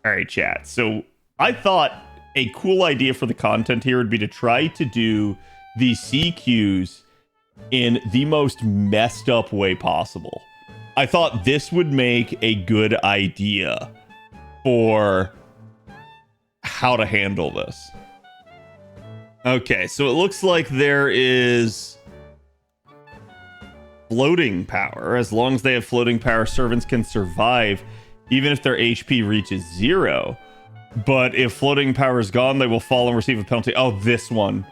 All right, chat. So I thought a cool idea for the content here would be to try to do the CQs in the most messed up way possible. I thought this would make a good idea for how to handle this. Okay, so it looks like there is floating power. As long as they have floating power, servants can survive even if their HP reaches 0. But if floating power is gone, they will fall and receive a penalty. Oh, this one.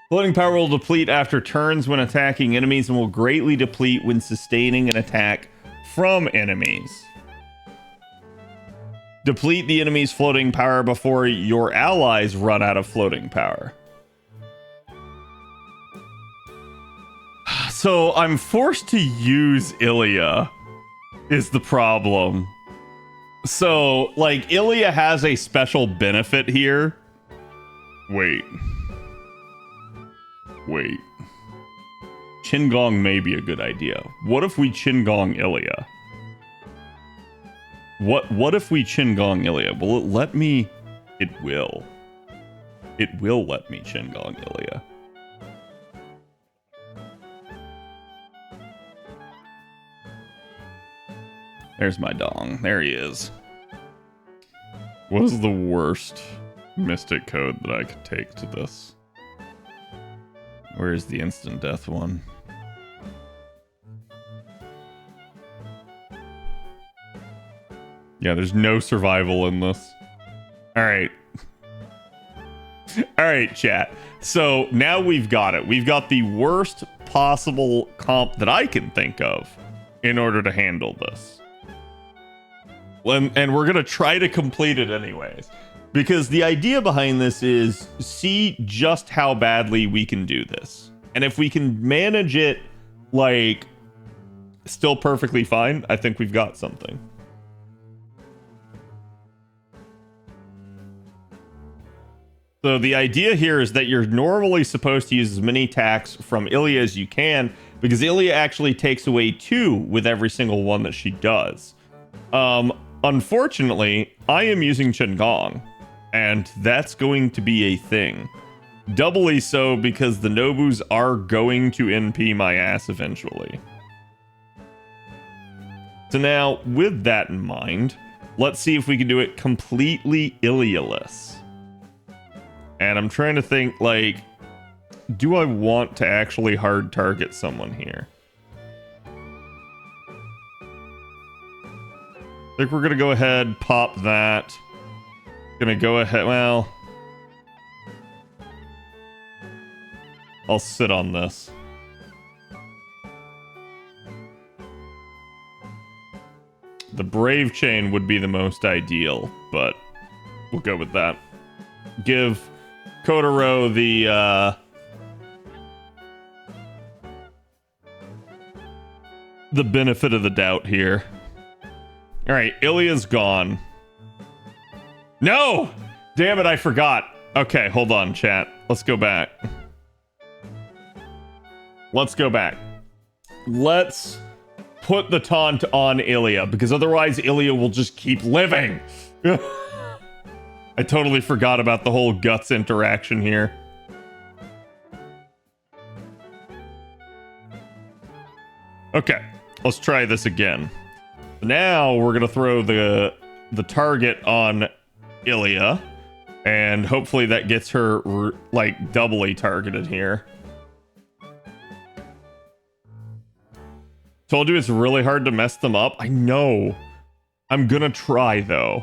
Floating power will deplete after turns when attacking enemies and will greatly deplete when sustaining an attack from enemies. Deplete the enemy's floating power before your allies run out of floating power. So I'm forced to use Illya is the problem. So, like, Illya has a special benefit here. Wait. Qingong may be a good idea. What if we Qingong Illya? What if we Qingong Illya? Will it let me? It will. It will let me Qingong Illya. There's my dong. There he is. What is the worst mystic code that I could take to this? Where's the instant death one? Yeah, there's no survival in this. Alright. Alright, chat. So now we've got it. We've got the worst possible comp that I can think of in order to handle this. And we're going to try to complete it anyways. Because the idea behind this is see just how badly we can do this. And if we can manage it, like, still perfectly fine, I think we've got something. So the idea here is that you're normally supposed to use as many attacks from Illya as you can, because Illya actually takes away 2 with every single one that she does. Unfortunately, I am using Qingong, and that's going to be a thing. Doubly so because the Nobus are going to NP my ass eventually. So now, with that in mind, let's see if we can do it completely Illya-less. And I'm trying to think, like, do I want to actually hard target someone here? I think we're gonna go ahead, pop that. Gonna go ahead, well, I'll sit on this. The Brave Chain would be the most ideal, but we'll go with that. Give Kotaro the benefit of the doubt here. All right, Illya's gone. No! Damn it, I forgot. Okay, hold on, chat. Let's go back. Let's go back. Let's put the taunt on Illya, because otherwise Illya will just keep living. I totally forgot about the whole guts interaction here. Okay, let's try this again. Now we're gonna throw the target on Illya, and hopefully that gets her like doubly targeted here. Told you it's really hard to mess them up. I know. I'm gonna try though.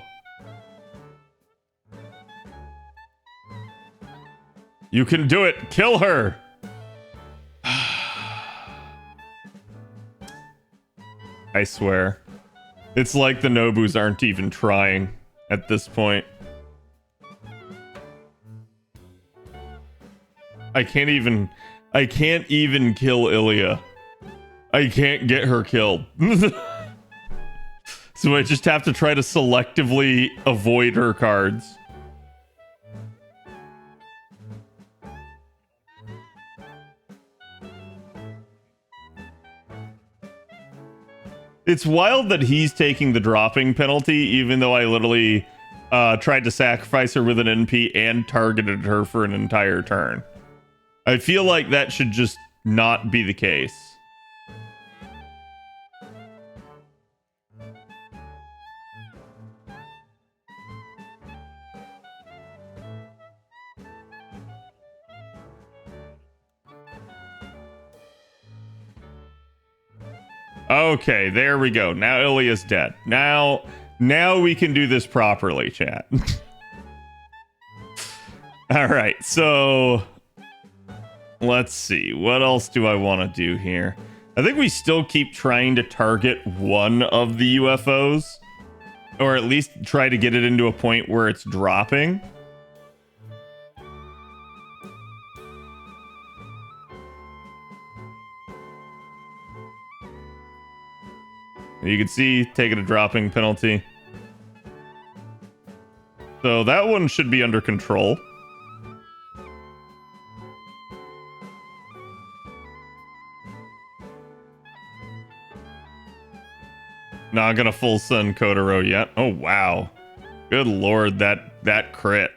You can do it. Kill her. I swear. It's like the Nobus aren't even trying at this point. I can't even kill Illya. I can't get her killed. So I just have to try to selectively avoid her cards. It's wild that he's taking the dropping penalty, even though I literally tried to sacrifice her with an NP and targeted her for an entire turn. I feel like that should just not be the case. Okay, there we go. Now Illya's dead. Now we can do this properly, chat. All right, so let's see. What else do I want to do here? I think we still keep trying to target one of the UFOs, or at least try to get it into a point where it's dropping. You can see taking a dropping penalty. So that one should be under control. Not gonna full send Khadroth yet. Oh wow. Good lord, that crit.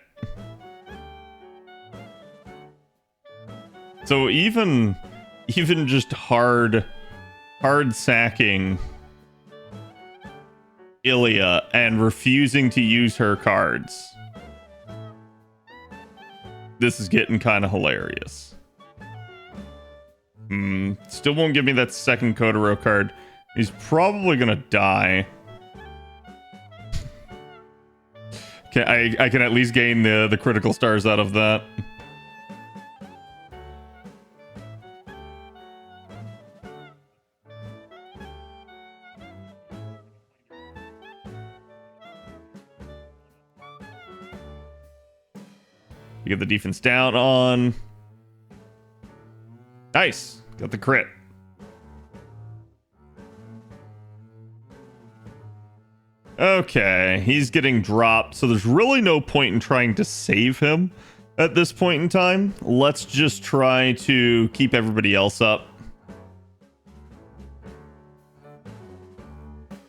So even just hard sacking Illya and refusing to use her cards. This is getting kind of hilarious. Still won't give me that second Khadroth card. He's probably gonna die. Okay, I can at least gain the critical stars out of that. You get the defense down on. Nice. Got the crit. Okay, he's getting dropped, so there's really no point in trying to save him at this point in time. Let's just try to keep everybody else up.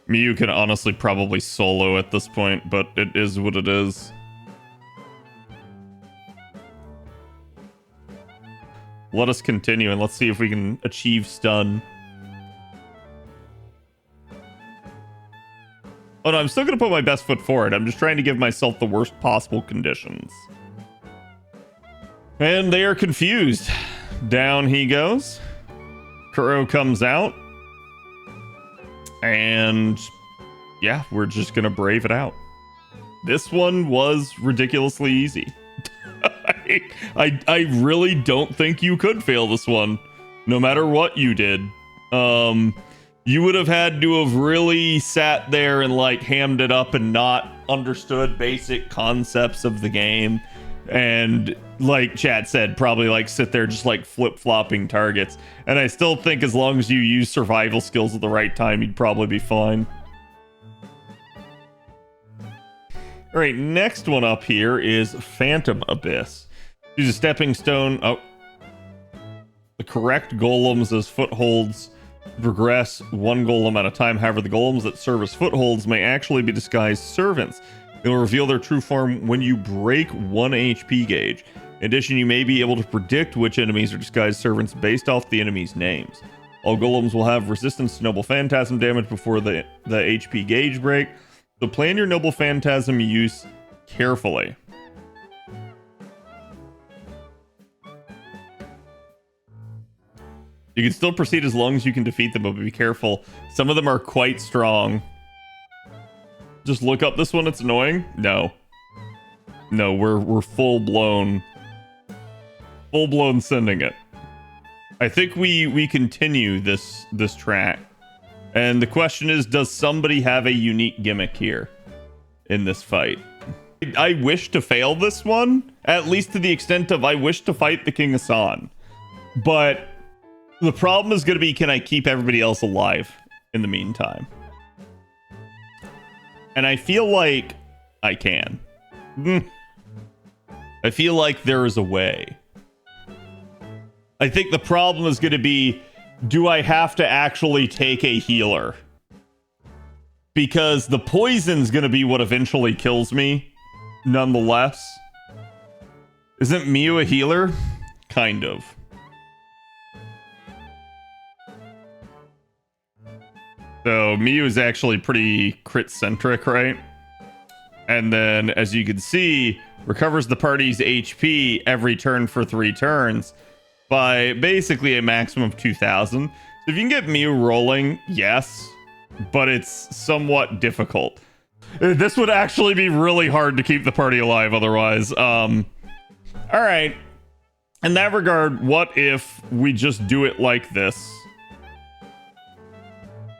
Miyu can honestly probably solo at this point, but it is what it is. Let us continue and let's see if we can achieve stun. Oh no, I'm still gonna put my best foot forward. I'm just trying to give myself the worst possible conditions. And they are confused. Down he goes. Kuro comes out. And yeah, we're just gonna brave it out. This one was ridiculously easy. I really don't think you could fail this one, no matter what you did. You would have had to have really sat there and like hammed it up and not understood basic concepts of the game. And like chat said, probably like sit there just like flip-flopping targets. And I still think as long as you use survival skills at the right time, you'd probably be fine. All right, next one up here is Phantom Abyss. Use a stepping stone. Oh, the correct golems as footholds progress one golem at a time. However, the golems that serve as footholds may actually be disguised servants. They will reveal their true form when you break 1 HP gauge. In addition, you may be able to predict which enemies are disguised servants based off the enemies' names. All golems will have resistance to noble phantasm damage before the HP gauge break. So plan your noble phantasm use carefully. You can still proceed as long as you can defeat them, but be careful. Some of them are quite strong. Just look up this one, it's annoying. No, we're full-blown sending it. I think we continue this track. And the question is, does somebody have a unique gimmick here in this fight? I wish to fail this one, at least to the extent of I wish to fight the King Hassan. But the problem is going to be, can I keep everybody else alive in the meantime? And I feel like I can. I feel like there is a way. I think the problem is going to be, do I have to actually take a healer? Because the poison's going to be what eventually kills me nonetheless. Isn't Miu a healer? Kind of. So Miu is actually pretty crit-centric, right? And then, as you can see, recovers the party's HP every turn for 3 turns by basically a maximum of 2,000. So if you can get Miu rolling, yes, but it's somewhat difficult. This would actually be really hard to keep the party alive otherwise. All right. In that regard, what if we just do it like this?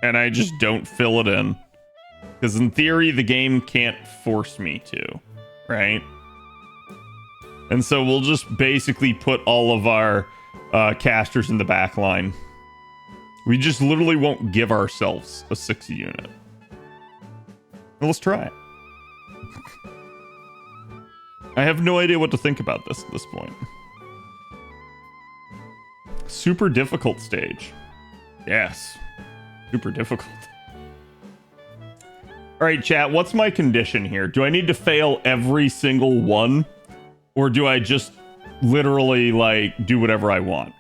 And I just don't fill it in. Because in theory, the game can't force me to, right? And so we'll just basically put all of our casters in the back line. We just literally won't give ourselves a 6 unit. Well, let's try it. I have no idea what to think about this at this point. Super difficult stage. Yes. Super difficult. Alright, chat, what's my condition here? Do I need to fail every single one? Or do I just literally, like, do whatever I want?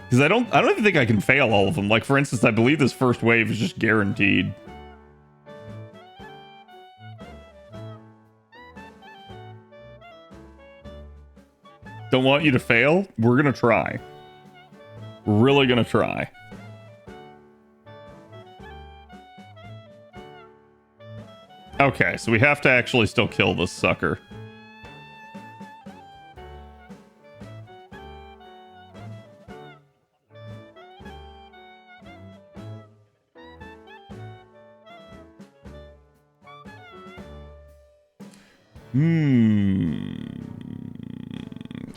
Because I don't even think I can fail all of them. Like, for instance, I believe this first wave is just guaranteed. Don't want you to fail? We're gonna try. We're really gonna try. Okay, so we have to actually still kill this sucker.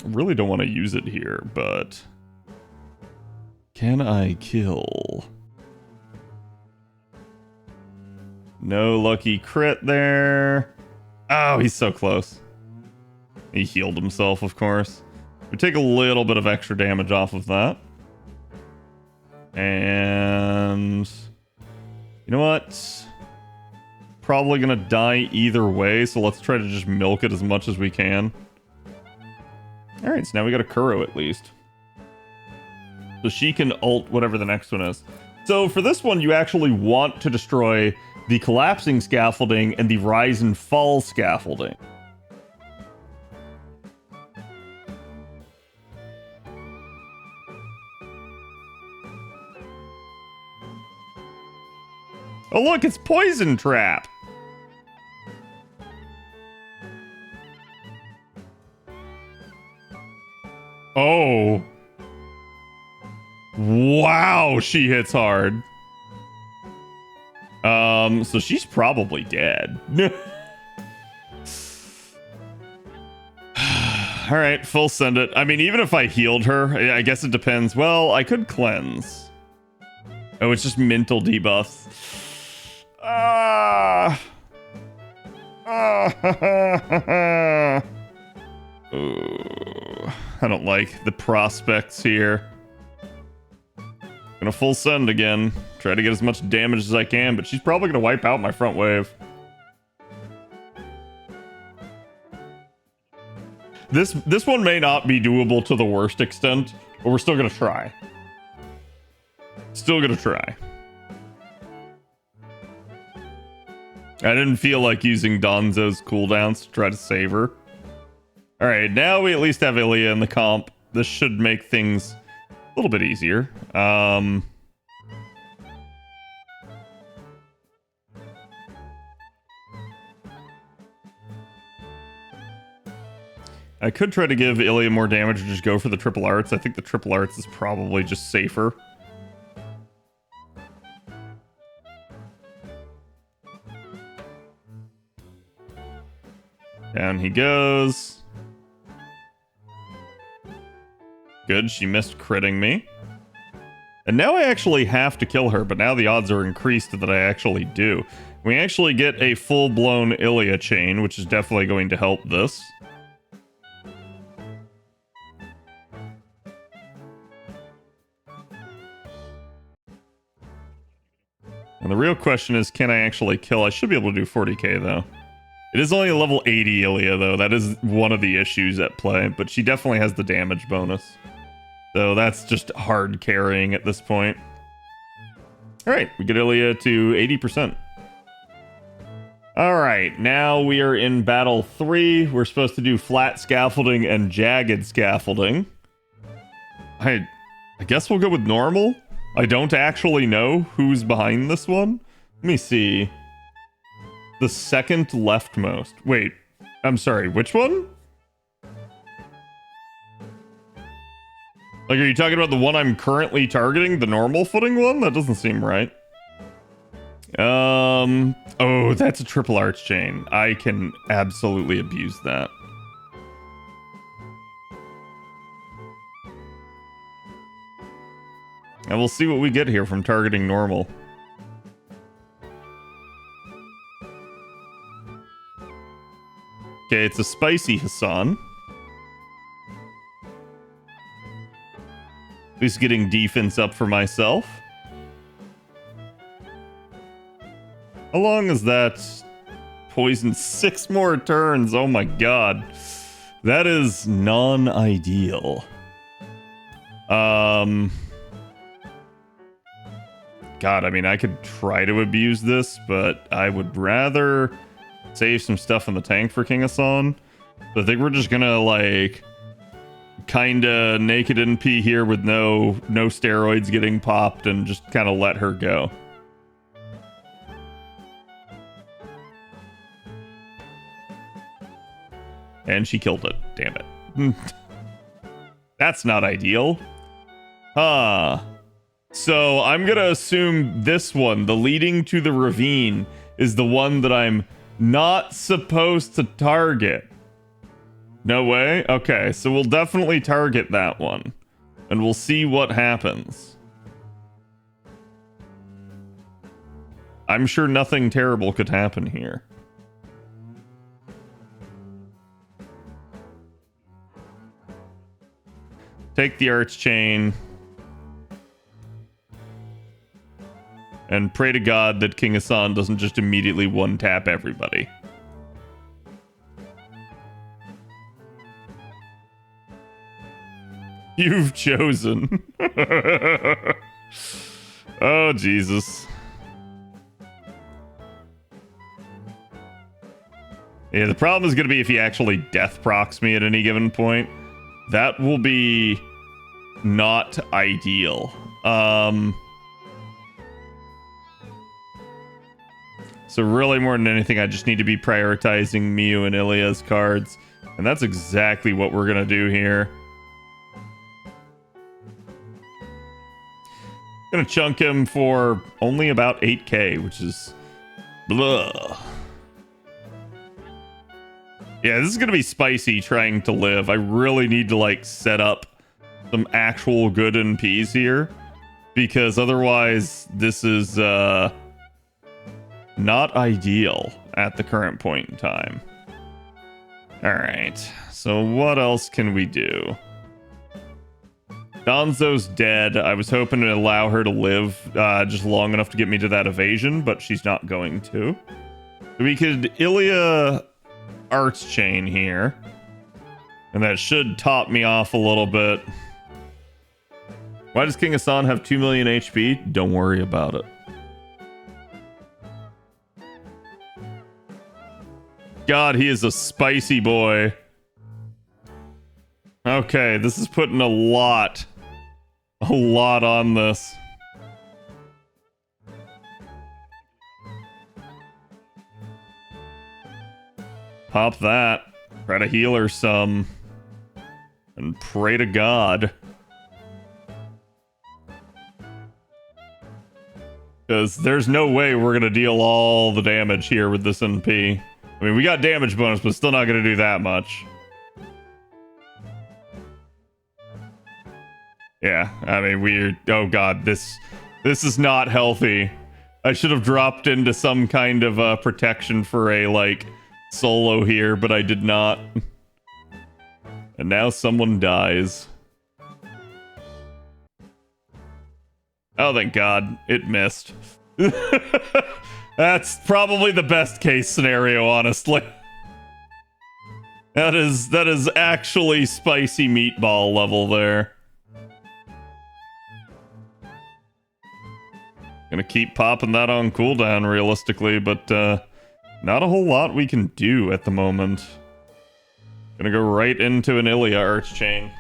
Really don't want to use it here, but can I kill? No lucky crit there. Oh, he's so close. He healed himself, of course. We take a little bit of extra damage off of that. And you know what? Probably gonna die either way, so let's try to just milk it as much as we can. Alright, so now we got a Kuro at least. So she can ult whatever the next one is. So for this one, you actually want to destroy the collapsing scaffolding and the rise and fall scaffolding. Oh look, it's Poison Trap! Oh. Wow, she hits hard. So she's probably dead. Alright, full send it. I mean, even if I healed her, I guess it depends. Well, I could cleanse. Oh, it's just mental debuffs. I don't like the prospects here. Gonna full send again. Try to get as much damage as I can, but she's probably gonna wipe out my front wave. This one may not be doable to the worst extent, but we're still gonna try. Still gonna try. I didn't feel like using Donzo's cooldowns to try to save her. Alright, now we at least have Illya in the comp. This should make things a little bit easier. I could try to give Illya more damage or just go for the triple arts. I think the triple arts is probably just safer. Down he goes. Good, she missed critting me. And now I actually have to kill her, but now the odds are increased that I actually do. We actually get a full-blown Illya chain, which is definitely going to help this. And the real question is, can I actually kill? I should be able to do 40k, though. It is only a level 80 Illya, though. That is one of the issues at play, but she definitely has the damage bonus. So that's just hard carrying at this point. Alright, we get Illya to 80%. Alright, now we are in battle 3. We're supposed to do flat scaffolding and jagged scaffolding. I guess we'll go with normal. I don't actually know who's behind this one. Let me see. The second leftmost. Wait, I'm sorry, which one? Like, are you talking about the one I'm currently targeting? The normal footing one? That doesn't seem right. Oh, that's a triple arch chain. I can absolutely abuse that. And we'll see what we get here from targeting normal. Okay, it's a spicy Hassan. At least getting defense up for myself. How long is that? Poison 6 more turns. Oh my god. That is non-ideal. God, I mean, I could try to abuse this, but I would rather save some stuff in the tank for King Hassan. So I think we're just gonna, like, kinda naked NP here with no steroids getting popped and just kind of let her go. And she killed it. Damn it. That's not ideal. So I'm gonna assume this one, the leading to the ravine, is the one that I'm not supposed to target. No way? Okay, so we'll definitely target that one. And we'll see what happens. I'm sure nothing terrible could happen here. Take the arch chain. And pray to God that King Hassan doesn't just immediately one-tap everybody. You've chosen. Oh, Jesus. Yeah, the problem is going to be if he actually death procs me at any given point. That will be not ideal. So really, more than anything, I just need to be prioritizing Miu and Illya's cards. And that's exactly what we're going to do here. Gonna chunk him for only about 8k, which is blah. Yeah, this is gonna be spicy trying to live. I really need to, like, set up some actual good NPs here, because otherwise this is not ideal at the current point in time. Alright, so what else can we do? Donzo's dead. I was hoping to allow her to live just long enough to get me to that evasion, but she's not going to. We could Illya Arts Chain here, and that should top me off a little bit. Why does King Hassan have 2 million HP? Don't worry about it. God, he is a spicy boy. Okay, this is putting a lot on this. Pop that. Try to heal her some. And pray to God. Because there's no way we're going to deal all the damage here with this NP. I mean, we got damage bonus, but still not going to do that much. Yeah, I mean, we're... Oh god, this is not healthy. I should have dropped into some kind of protection for a, like, solo here, but I did not. And now someone dies. Oh, thank god. It missed. That's probably the best case scenario, honestly. That is actually spicy meatball level there. Gonna keep popping that on cooldown realistically, but not a whole lot we can do at the moment. Gonna go right into an Illya Archchain.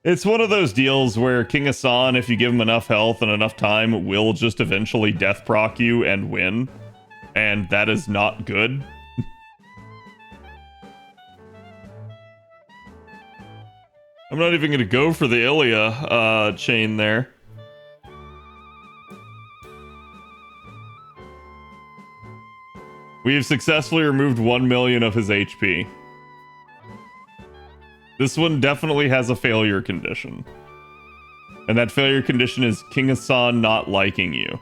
It's one of those deals where King Hassan, if you give him enough health and enough time, will just eventually death proc you and win. And that is not good. I'm not even going to go for the Illya chain there. We have successfully removed 1 million of his HP. This one definitely has a failure condition. And that failure condition is King Hassan not liking you.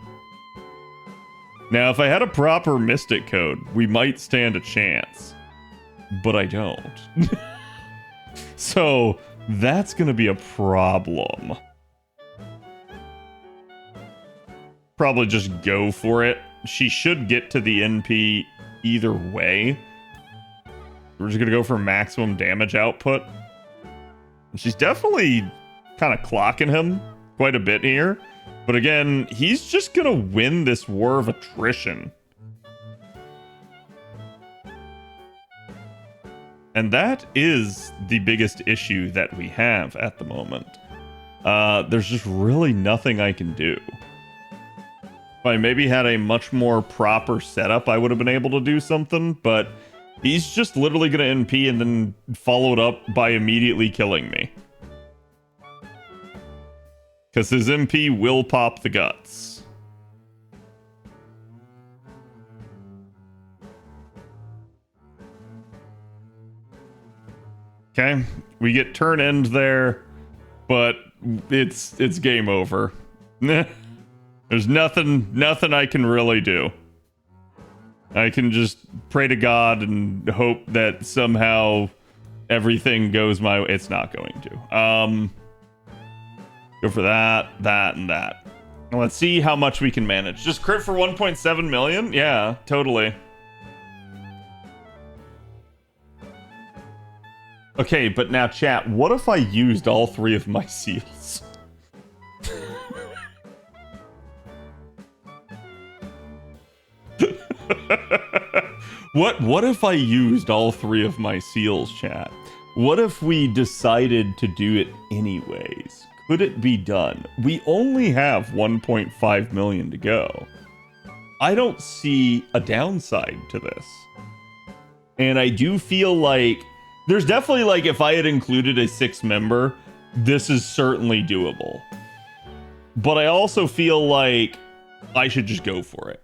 Now, if I had a proper Mystic code, we might stand a chance. But I don't. So, that's gonna be a problem. Probably just go for it. She should get to the NP either way. We're just gonna go for maximum damage output. She's definitely kind of clocking him quite a bit here. But again, he's just gonna win this war of attrition. And that is the biggest issue that we have at the moment. There's just really nothing I can do. If I maybe had a much more proper setup, I would have been able to do something, but he's just literally gonna NP and then follow it up by immediately killing me. Because his MP will pop the guts. Okay, we get turn end there, but it's game over. There's nothing I can really do. I can just pray to God and hope that somehow everything goes my way. It's not going to. Go for that, and that. Let's see how much we can manage. Just crit for 1.7 million? Yeah, totally. Okay, but now chat, what if I used all 3 of my seals? What if I used all 3 of my seals, chat? What if we decided to do it anyways? Could it be done? We only have 1.5 million to go. I don't see a downside to this. And I do feel like there's definitely, like, if I had included a 6 member, this is certainly doable. But I also feel like I should just go for it.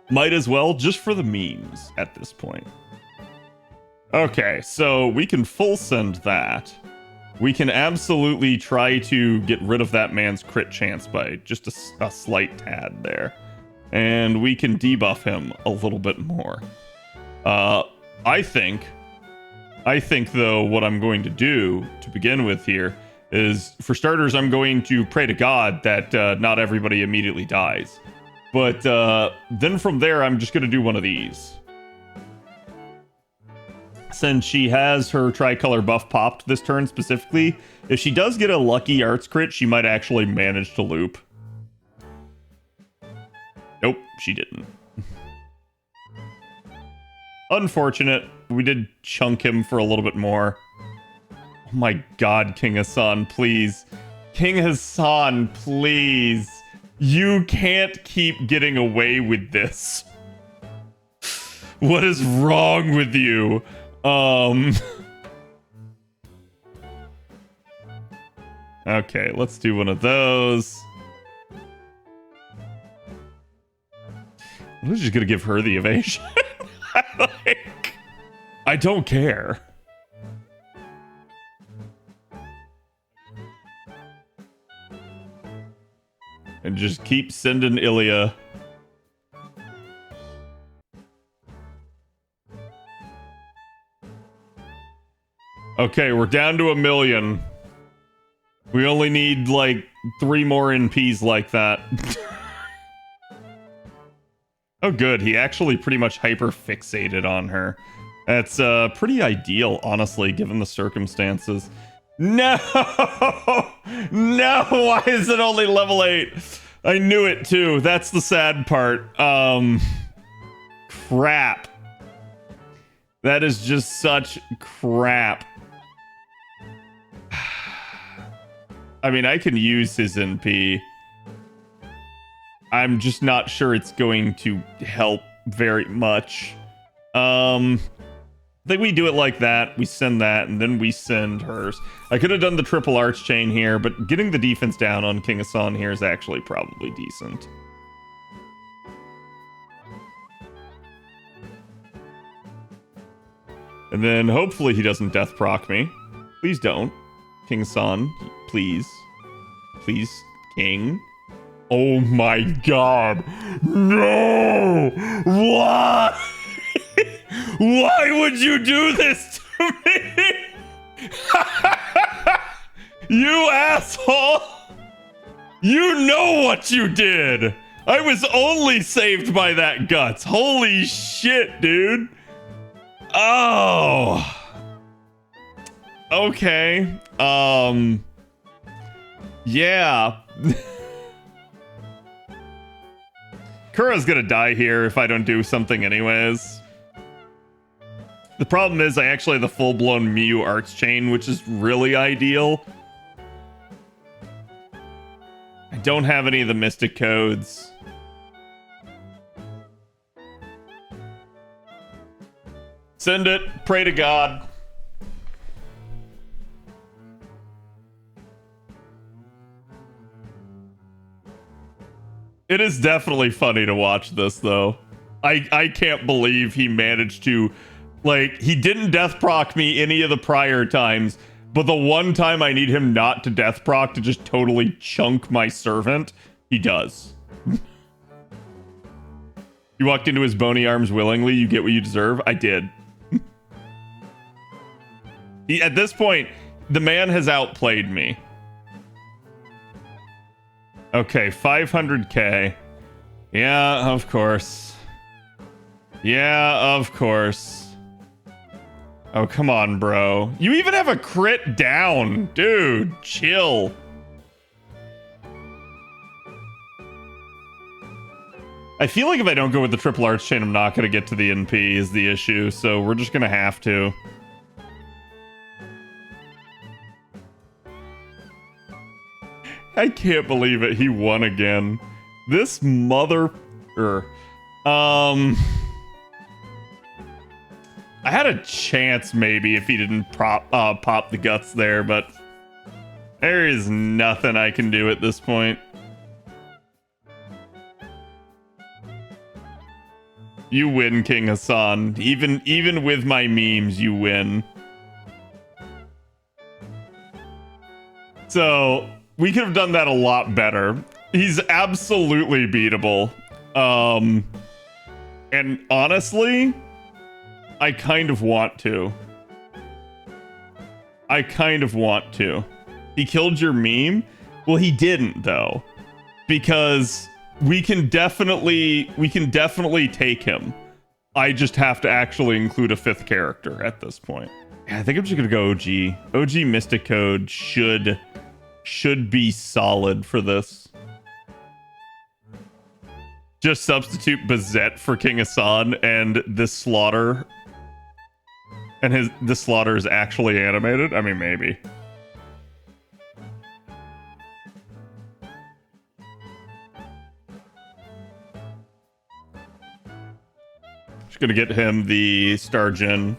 Might as well, just for the memes at this point. Okay, so we can full send that. We can absolutely try to get rid of that man's crit chance by just a slight tad there. And we can debuff him a little bit more. I think, though, what I'm going to do to begin with here is, for starters, I'm going to pray to God that not everybody immediately dies. But then from there, I'm just going to do one of these. Since she has her tricolor buff popped this turn specifically, if she does get a lucky arts crit, she might actually manage to loop. Nope, she didn't. Unfortunate. We did chunk him for a little bit more. Oh my god, King Hassan, please. King Hassan, please. You can't keep getting away with this. What is wrong with you? Okay, let's do one of those. I'm just gonna give her the evasion. I don't care. And just keep sending Illya. Okay, we're down to 1 million. We only need, like, 3 more NPs like that. Oh, good. He actually pretty much hyper fixated on her. That's pretty ideal, honestly, given the circumstances. No! No! Why is it only level 8? I knew it too. That's the sad part. Crap. That is just such crap. I mean, I can use his NP. I'm just not sure it's going to help very much. I think we do it like that. We send that, and then we send hers. I could have done the triple arch chain here, but getting the defense down on King Hassan here is actually probably decent. And then hopefully he doesn't death proc me. Please don't. King Hassan, please. Please, King. Oh my god. No! Why? Why would you do this to me? You asshole! You know what you did! I was only saved by that guts. Holy shit, dude. Oh. Okay. Yeah. Kura's gonna die here if I don't do something anyways. The problem is I actually have the full-blown Miyu Arts Chain, which is really ideal. I don't have any of the Mystic Codes. Send it. Pray to God. It is definitely funny to watch this, though. I can't believe he managed to... Like, he didn't death proc me any of the prior times, but the one time I need him not to death proc to just totally chunk my servant, he does. You walked into his bony arms willingly, you get what you deserve? I did. At this point, the man has outplayed me. Okay, 500k. Yeah, of course. Yeah, of course. Oh, come on, bro. You even have a crit down. Dude, chill. I feel like if I don't go with the triple arch chain, I'm not going to get to the NP is the issue, so we're just going to have to. I can't believe it. He won again. This mother... I had a chance, maybe, if he didn't pop the guts there, but there is nothing I can do at this point. You win, King Hassan. Even with my memes, you win. So, we could have done that a lot better. He's absolutely beatable. And honestly... I kind of want to. He killed your meme? Well, he didn't, though. Because we can definitely take him. I just have to actually include a 5th character at this point. Yeah, I think I'm just gonna go OG. OG Mystic Code should be solid for this. Just substitute Bazette for King Hassan and this slaughter. And the slaughter is actually animated? I mean, maybe. Just gonna get him the Star Gen.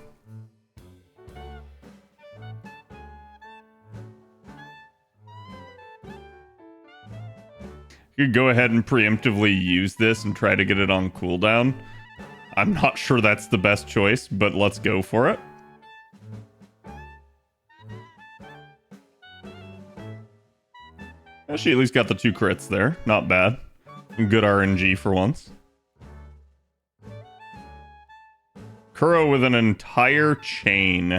You could go ahead and preemptively use this and try to get it on cooldown. I'm not sure that's the best choice, but let's go for it. She at least got the 2 crits there. Not bad. Good RNG for once. Kuro with an entire chain.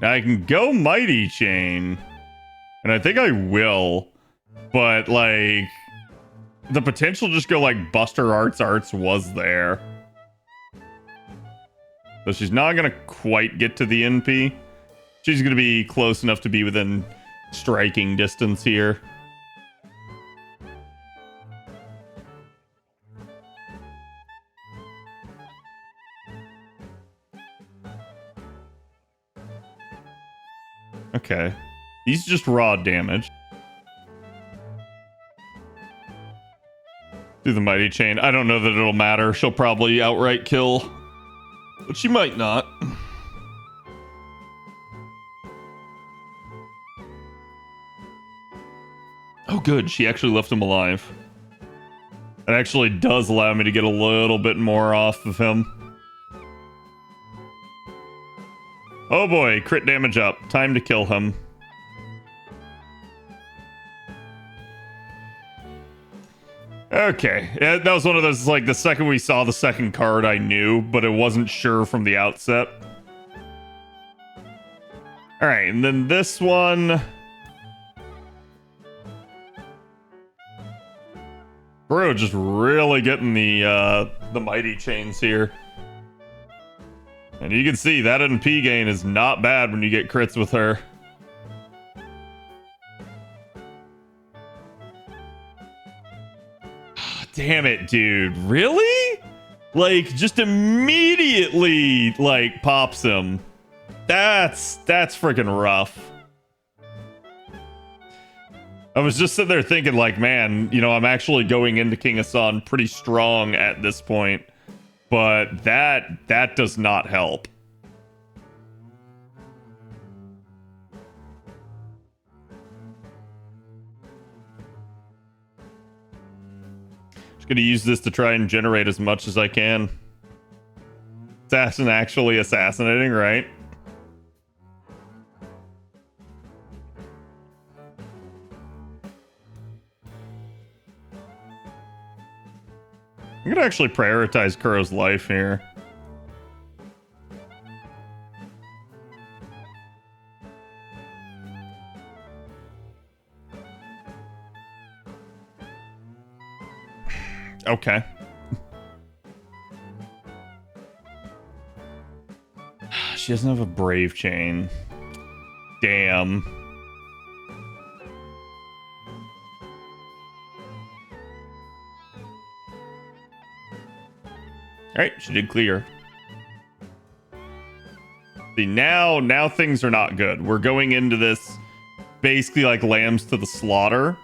Now I can go Mighty Chain. And I think I will. But, like... The potential just go like Buster Arts was there. So she's not going to quite get to the NP. She's going to be close enough to be within striking distance here. Okay. These just raw damage. Do the Mighty Chain. I don't know that it'll matter. She'll probably outright kill. But she might not. Oh, good. She actually left him alive. It actually does allow me to get a little bit more off of him. Oh boy, crit damage up. Time to kill him. Okay, yeah, that was one of those, like, the second we saw the second card I knew, but it wasn't sure from the outset. Alright, and then this one... Bro, just really getting the Mighty Chains here. And you can see that NP gain is not bad when you get crits with her. Damn it, dude. Really? Like, just immediately, like, pops him. That's freaking rough. I was just sitting there thinking, like, man, you know, I'm actually going into King Hassan pretty strong at this point. But that does not help. Just gonna use this to try and generate as much as I can. Assassin actually assassinating, right? I'm gonna actually prioritize Kuro's life here. Okay. She doesn't have a brave chain. Damn. Alright, she did clear. See, now things are not good. We're going into this basically like lambs to the slaughter.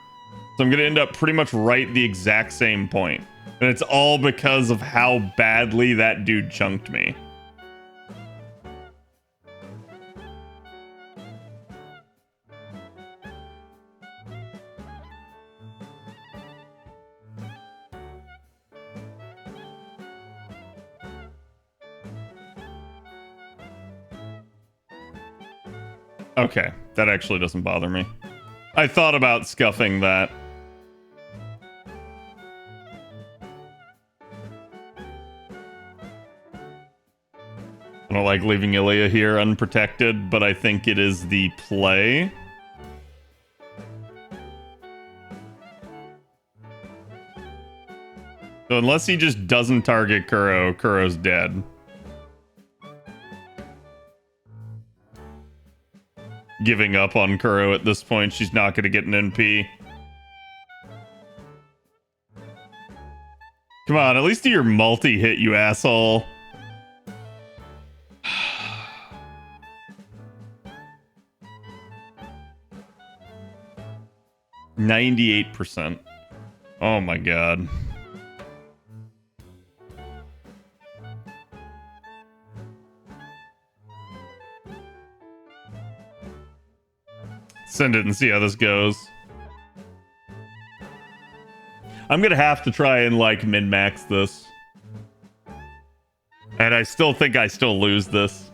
So I'm going to end up pretty much right the exact same point. And it's all because of how badly that dude chunked me. Okay, that actually doesn't bother me. I thought about scuffing that. I don't like leaving Illya here unprotected, but I think it is the play. So unless he just doesn't target Kuro, Kuro's dead. Giving up on Kuro at this point. She's not going to get an NP. Come on, at least do your multi-hit, you asshole. 98%. Oh my god. Send it and see how this goes. I'm gonna have to try and like min-max this. And I still think I still lose this.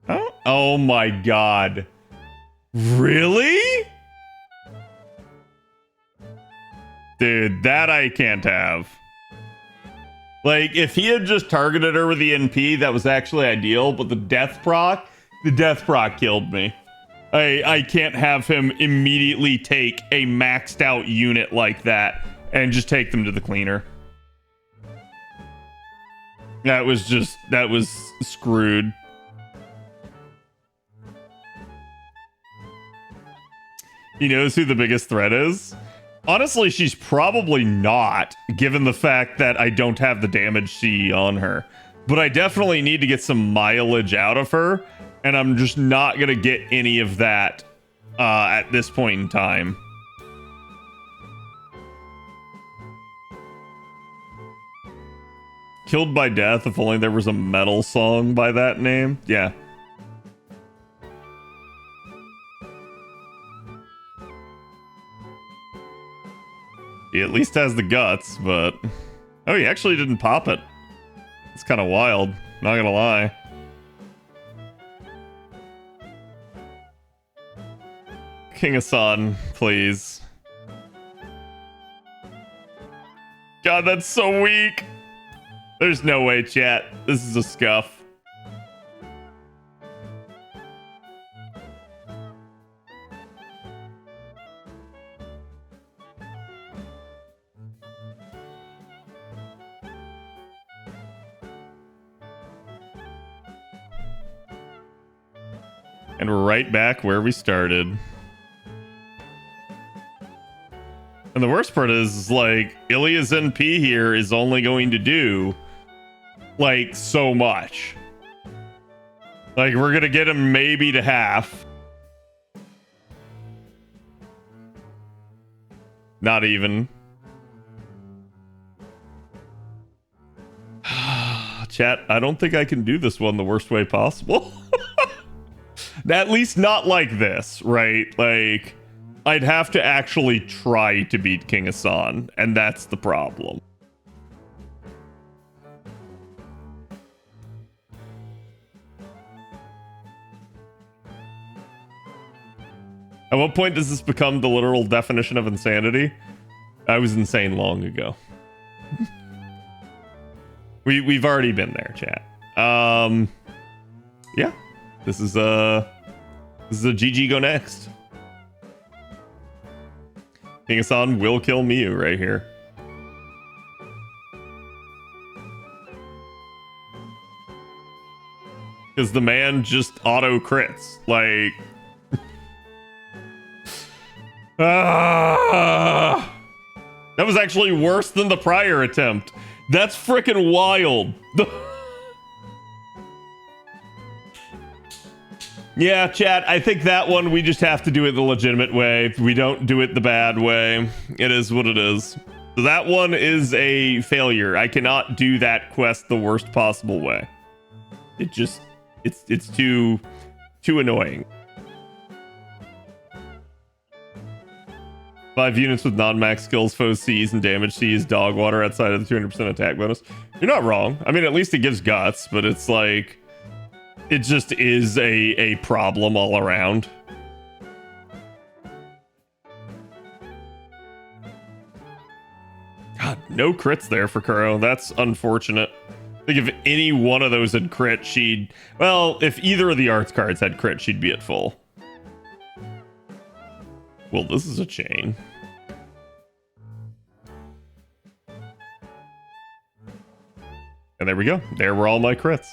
Oh, oh my god. Really? Dude, that I can't have. Like, if he had just targeted her with the NP, that was actually ideal, but the death proc The death proc killed me. I can't have him immediately take a maxed out unit like that and just take them to the cleaner. That was screwed. He knows who the biggest threat is. Honestly, she's probably not, given the fact that I don't have the damage C on her. But I definitely need to get some mileage out of her, and I'm just not going to get any of that at this point in time. Killed by death, if only there was a metal song by that name. Yeah. He at least has the guts, but... Oh, he actually didn't pop it. It's kind of wild, not gonna lie. King Hassan, please. God, that's so weak! There's no way, chat. This is a scuff. And we're right back where we started. And the worst part is, like, Illya's NP here is only going to do, like, so much. Like, we're gonna get him maybe to half. Not even. Chat, I don't think I can do this one the worst way possible. At least not like this, right? Like, I'd have to actually try to beat King Hassan, and that's the problem. At what point does this become the literal definition of insanity? I was insane long ago. We've already been there, chat. Yeah. This is a GG go next. King Hassan will kill Miyu right here. Because the man just auto crits. Like... that was actually worse than the prior attempt. That's freaking wild. Yeah, chat, I think that one we just have to do it the legitimate way. We don't do it the bad way. It is what it is. So that one is a failure. I cannot do that quest the worst possible way. It just, it's too annoying. 5 units with non-max skills, foes C's, and damage C's, dog water outside of the 200% attack bonus. You're not wrong. I mean, at least it gives guts, but it's like... It just is a problem all around. God, no crits there for Kuro. That's unfortunate. I think if any one of those had crit, she'd... Well, if either of the arts cards had crit, she'd be at full. Well, this is a chain. And there we go. There were all my crits.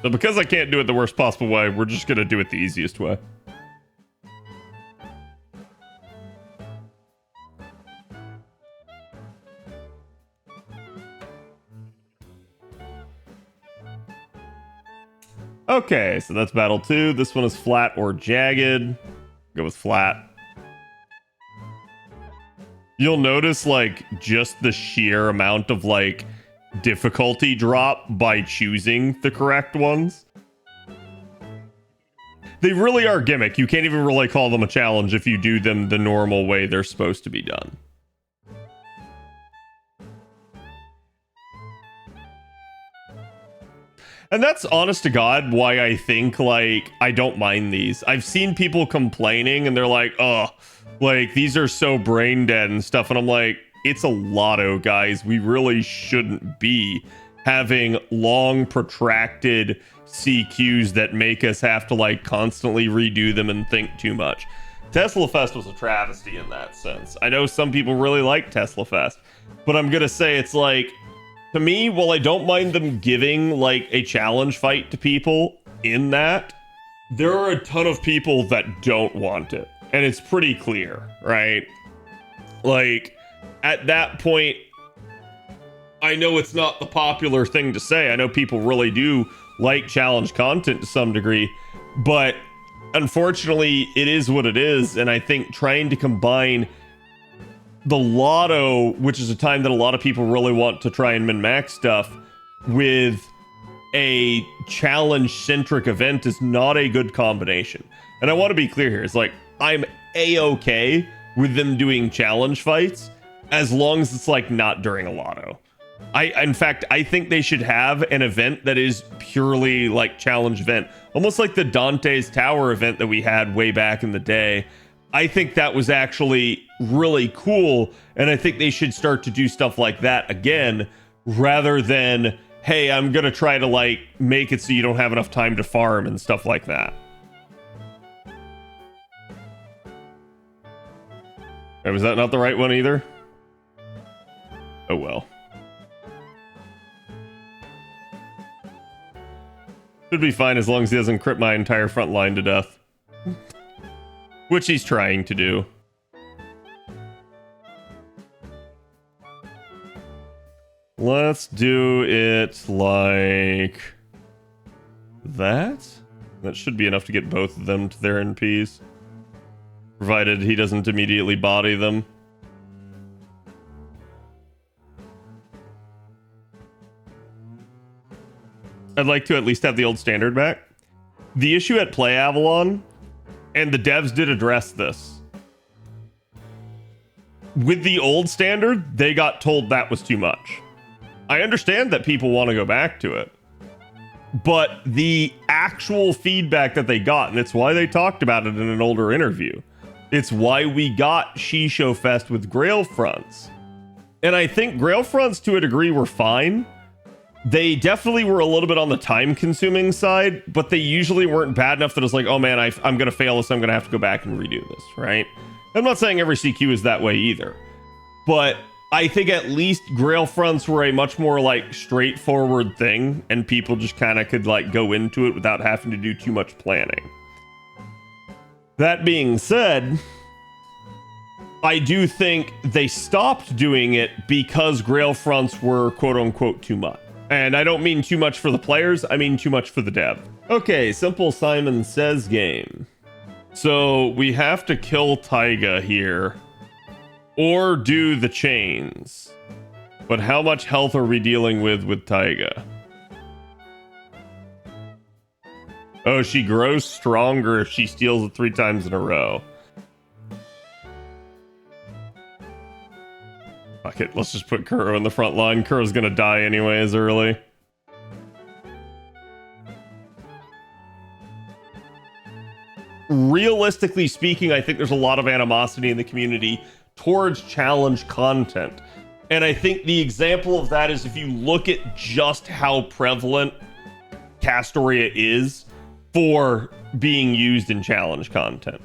So because I can't do it the worst possible way, we're just going to do it the easiest way. Okay, so that's battle 2. This one is flat or jagged. Go with flat. You'll notice, like, just the sheer amount of, like, difficulty drop by choosing the correct ones. They really are gimmick. You can't even really call them a challenge if you do them the normal way they're supposed to be done. And that's honest to God why I think, like, I don't mind these. I've seen people complaining and they're like, oh, like, these are so brain dead and stuff. And I'm like, it's a lotto, guys. We really shouldn't be having long, protracted CQs that make us have to like constantly redo them and think too much. Tesla Fest was a travesty in that sense. I know some people really like Tesla Fest, but I'm gonna say it's like, to me, while I don't mind them giving like a challenge fight to people in that, there are a ton of people that don't want it. And it's pretty clear, right? Like, at that point, I know it's not the popular thing to say. I know people really do like challenge content to some degree, but unfortunately, it is what it is. And I think trying to combine the lotto, which is a time that a lot of people really want to try and min-max stuff, with a challenge-centric event is not a good combination. And I want to be clear here. It's like, I'm A-okay with them doing challenge fights as long as it's like not during a lotto. In fact, I think they should have an event that is purely like challenge event, almost like the Dante's Tower event that we had way back in the day. I think that was actually really cool, and I think they should start to do stuff like that again, rather than, hey, I'm gonna try to like make it so you don't have enough time to farm and stuff like that. Hey, was that not the right one either? Oh well. Should be fine as long as he doesn't crit my entire front line to death. Which he's trying to do. Let's do it like that. That should be enough to get both of them to their NPs. Provided he doesn't immediately body them. I'd like to at least have the old standard back. The issue at Play Avalon, and the devs did address this. With the old standard, they got told that was too much. I understand that people want to go back to it. But the actual feedback that they got, and it's why they talked about it in an older interview. It's why we got Shisho Fest with Grail Fronts. And I think Grail Fronts, to a degree, were fine. They definitely were a little bit on the time-consuming side, but they usually weren't bad enough that it's like, oh man, I'm going to fail this, I'm going to have to go back and redo this, right? I'm not saying every CQ is that way either. But I think at least Grail Fronts were a much more like straightforward thing, and people just kind of could like go into it without having to do too much planning. That being said, I do think they stopped doing it because Grail Fronts were quote-unquote too much. And I don't mean too much for the players, I mean too much for the dev. Okay, Simple Simon Says game. So we have to kill Taiga here, or do the chains. But how much health are we dealing with Taiga? Oh, she grows stronger if she steals it 3 times in a row. Fuck it, let's just put Kuro in the front line. Kuro's gonna die anyways early. Realistically speaking, I think there's a lot of animosity in the community towards challenge content. And I think the example of that is if you look at just how prevalent Castoria is for being used in challenge content.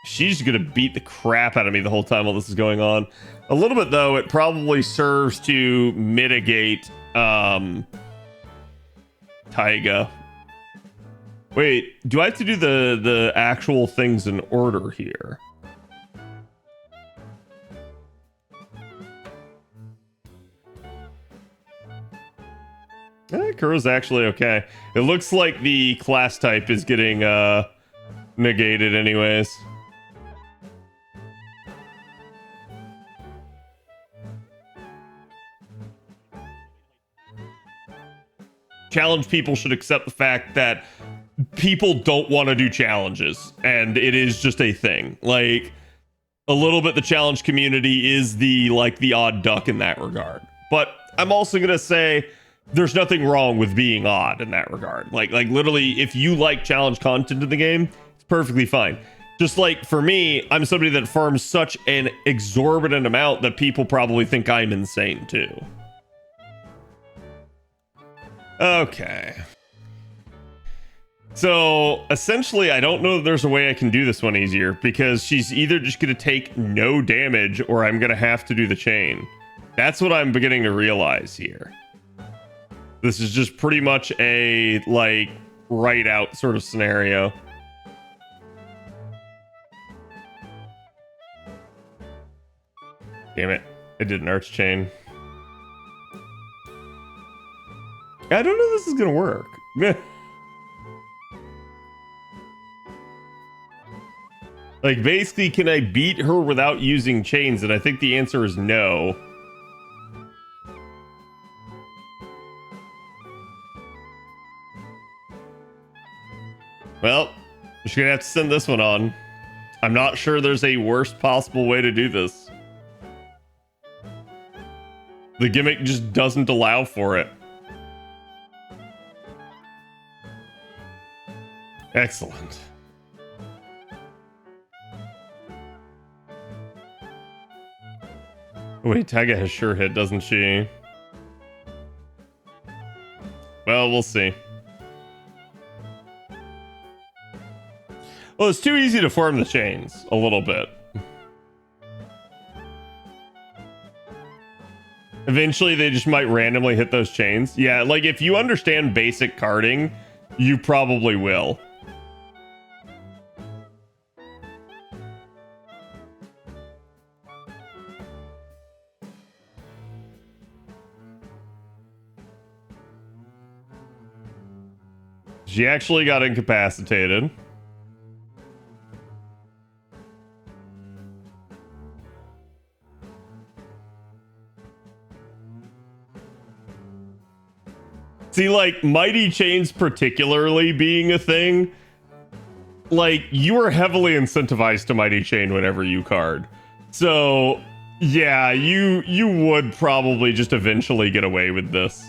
She's gonna beat the crap out of me the whole time while this is going on. A little bit, though, it probably serves to mitigate Taiga. Wait, do I have to do the actual things in order here? Kuro's actually okay. It looks like the class type is getting negated anyways. Challenge people should accept the fact that people don't want to do challenges, and it is just a thing. Like, a little bit the challenge community is the odd duck in that regard. But I'm also gonna say there's nothing wrong with being odd in that regard. Like literally, if you like challenge content in the game, it's perfectly fine. Just like for me, I'm somebody that farms such an exorbitant amount that people probably think I'm insane too. Okay. So essentially, I don't know that there's a way I can do this one easier because she's either just going to take no damage or I'm going to have to do the chain. That's what I'm beginning to realize here. This is just pretty much a like right out sort of scenario. Damn it. It did an arch chain. I don't know if this is going to work. Like, basically, can I beat her without using chains? And I think the answer is no. Well, she's going to have to send this one on. I'm not sure there's a worst possible way to do this. The gimmick just doesn't allow for it. Excellent. Wait, Taiga has sure hit, doesn't she? Well, we'll see. Well, it's too easy to form the chains a little bit. Eventually, they just might randomly hit those chains. Yeah, like if you understand basic carding, you probably will. She actually got incapacitated. See, like, Mighty Chains particularly being a thing, like, you are heavily incentivized to Mighty Chain whenever you card. So, yeah, you would probably just eventually get away with this.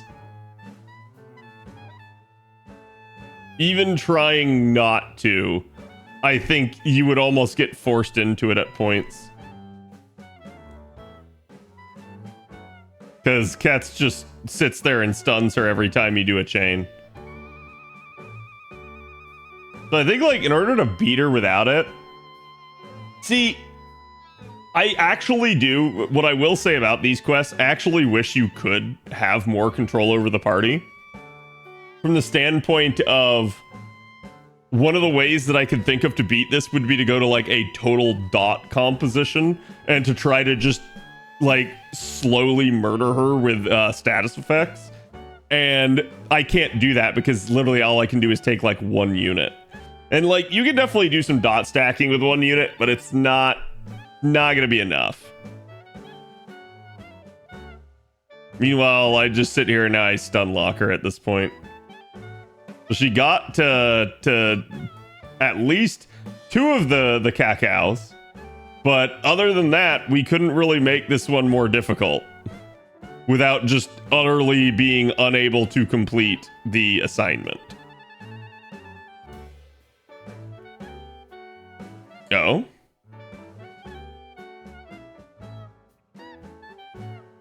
Even trying not to, I think you would almost get forced into it at points. Because Cats just sits there and stuns her every time you do a chain. So I think, like, in order to beat her without it... See, I actually do... What I will say about these quests, I actually wish you could have more control over the party. From the standpoint of... One of the ways that I could think of to beat this would be to go to, like, a total dot composition and to try to just... like slowly murder her with status effects, and I can't do that because literally all I can do is take like one unit, and like you can definitely do some dot stacking with one unit, but it's not gonna be enough. Meanwhile, I just sit here and I stun lock her at this point. So she got to at least two of the cacaos. But other than that, we couldn't really make this one more difficult without just utterly being unable to complete the assignment. Oh.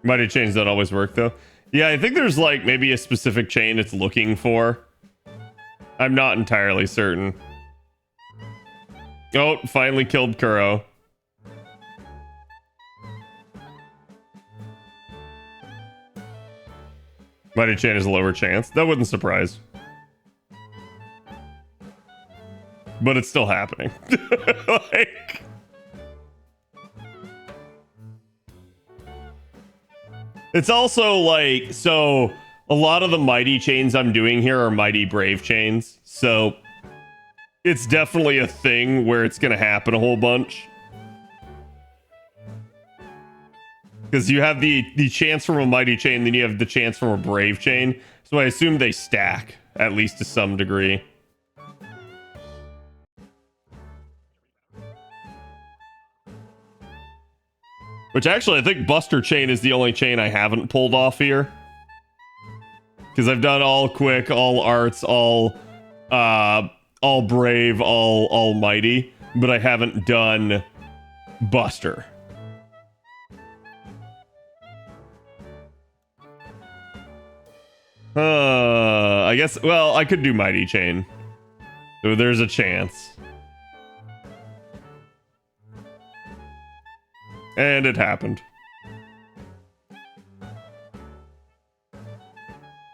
Mighty chains don't always work though. Yeah, I think there's like maybe a specific chain it's looking for. I'm not entirely certain. Oh, finally killed Kuro. Mighty Chain has a lower chance. That wouldn't surprise. But it's still happening. Like... It's also like, so a lot of the Mighty Chains I'm doing here are Mighty Brave Chains. So it's definitely a thing where it's going to happen a whole bunch. Because you have the chance from a Mighty Chain, then you have the chance from a Brave Chain. So I assume they stack, at least to some degree. Which actually, I think Buster Chain is the only chain I haven't pulled off here. Because I've done all quick, all arts, all brave, all mighty. but I haven't done Buster. I guess, well, I could do Mighty Chain. So there's a chance. And it happened.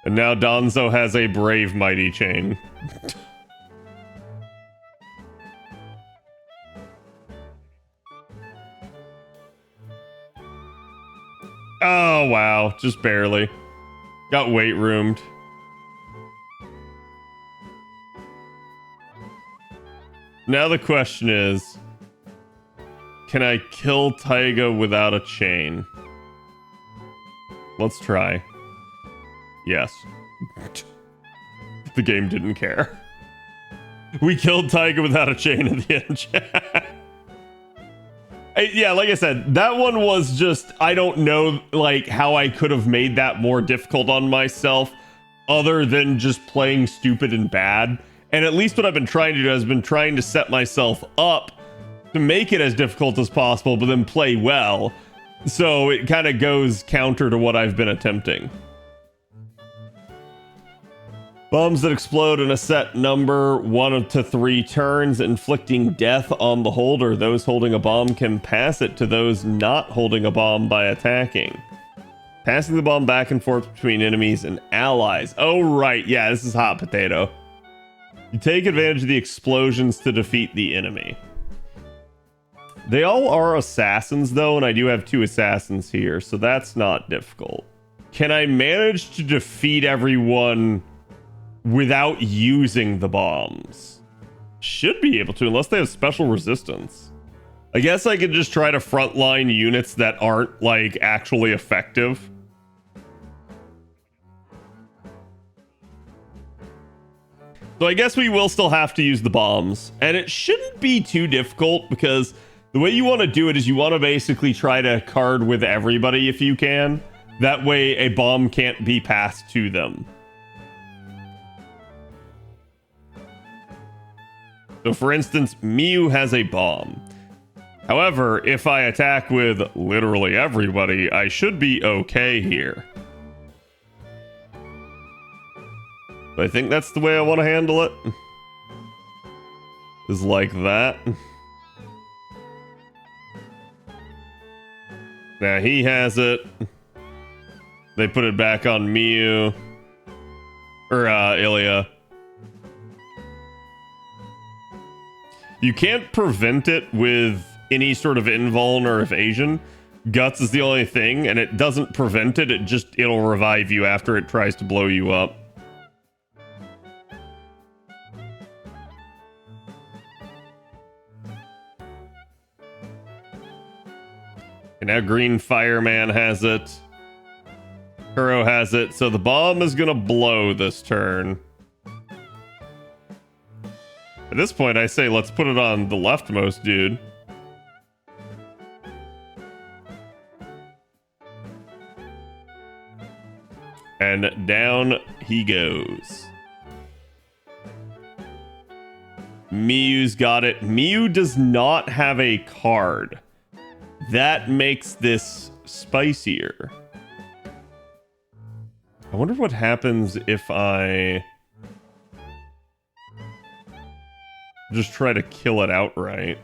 And now Donzo has a brave Mighty Chain. Oh, wow. Just barely. Got weight roomed. Now the question is, can I kill Taiga without a chain? Let's try. Yes. The game didn't care. We killed Taiga without a chain at the end. Yeah, like I said, that one was just, I don't know, like, how I could have made that more difficult on myself other than just playing stupid and bad. And at least what I've been trying to do has been trying to set myself up to make it as difficult as possible, but then play well. So it kind of goes counter to what I've been attempting. Bombs that explode in a set number 1 to 3 turns, inflicting death on the holder. Those holding a bomb can pass it to those not holding a bomb by attacking. Passing the bomb back and forth between enemies and allies. Oh, right. Yeah, this is hot potato. You take advantage of the explosions to defeat the enemy. They all are assassins, though, and I do have 2 assassins here, so that's not difficult. Can I manage to defeat everyone without using the bombs? Should be able to, unless they have special resistance. I guess I could just try to frontline units that aren't, like, actually effective. So I guess we will still have to use the bombs. And it shouldn't be too difficult, because the way you want to do it is you want to basically try to card with everybody if you can. That way a bomb can't be passed to them. So for instance, Miu has a bomb. However, if I attack with literally everybody, I should be okay here. I think that's the way I want to handle it. Is like that. Now he has it. They put it back on Miu. Or Illya. You can't prevent it with any sort of invuln or evasion. Guts is the only thing, and it doesn't prevent it, it'll revive you after it tries to blow you up. And now Green Fireman has it. Kuro has it, so the bomb is gonna blow this turn. At this point, I say let's put it on the leftmost dude. And down he goes. Miu's got it. Miu does not have a card. That makes this spicier. I wonder what happens if I just try to kill it outright.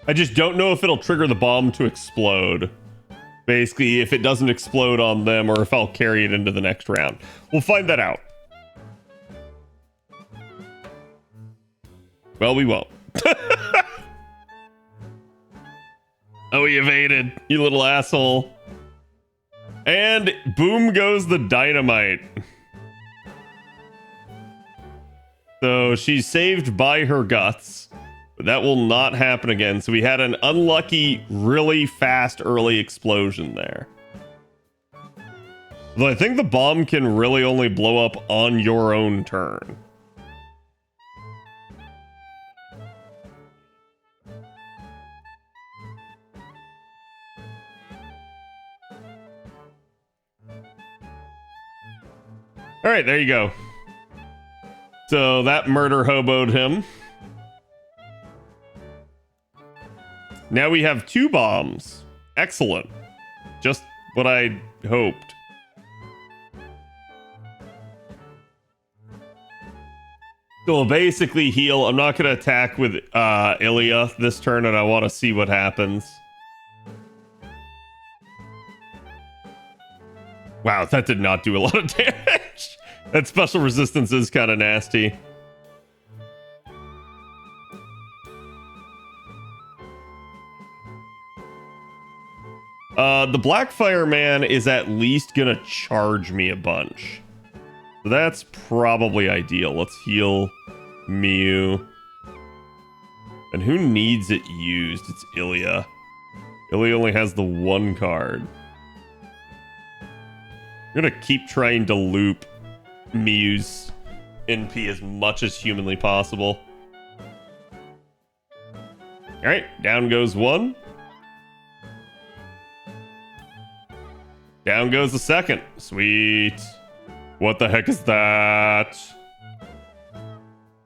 I just don't know if it'll trigger the bomb to explode. Basically, if it doesn't explode on them or if I'll carry it into the next round. We'll find that out. Well, we won't. Oh, he evaded, you little asshole. And boom goes the dynamite. So she's saved by her guts. But that will not happen again. So we had an unlucky, really fast early explosion there. Though I think the bomb can really only blow up on your own turn. All right, there you go. So that murder hoboed him. Now we have 2 bombs. Excellent. Just what I hoped. So we'll basically heal. I'm not going to attack with Illya this turn, and I want to see what happens. Wow, that did not do a lot of damage. That special resistance is kind of nasty. The Blackfire Man is at least gonna charge me a bunch. So that's probably ideal. Let's heal Miyu. And who needs it used? It's Illya. Illya only has the 1 card. I'm gonna keep trying to loop Miyu's NP as much as humanly possible. Alright, down goes 1. Down goes the 2nd. Sweet. What the heck is that?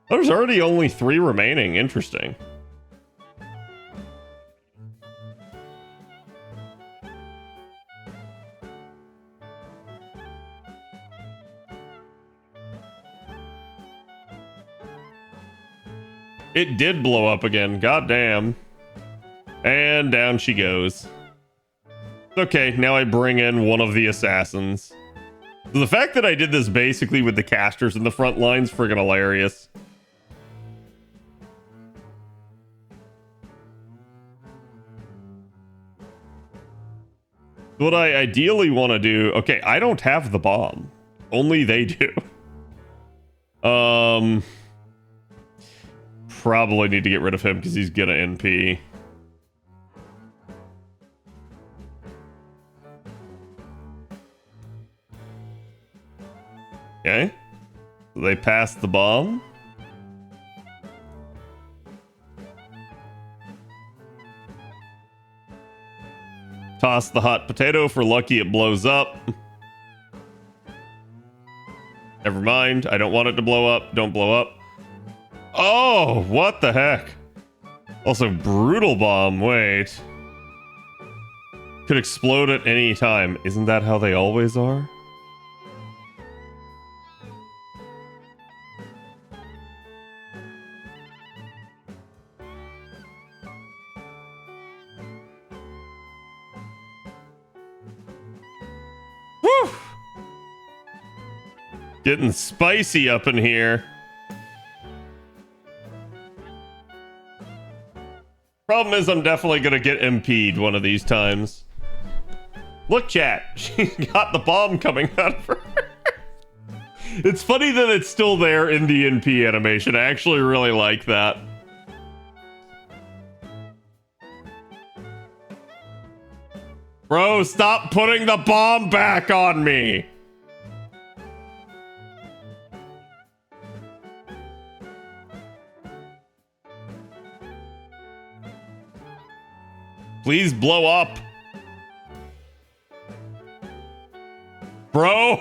There's already only 3 remaining. Interesting. It did blow up again. Goddamn. And down she goes. Okay, now I bring in one of the assassins. So the fact that I did this basically with the casters in the front line's friggin' hilarious. What I ideally want to do... Okay, I don't have the bomb. Only they do. Probably need to get rid of him because he's gonna NP. Okay. So they passed the bomb. Toss the hot potato for lucky it blows up. Never mind. I don't want it to blow up. Don't blow up. Oh, what the heck? Also, brutal bomb. Wait. Could explode at any time. Isn't that how they always are? Woo! Getting spicy up in here. Problem is, I'm definitely gonna get MP'd one of these times. Look, chat. She got the bomb coming out of her. It's funny that it's still there in the NP animation. I actually really like that. Bro, stop putting the bomb back on me! Please blow up. Bro.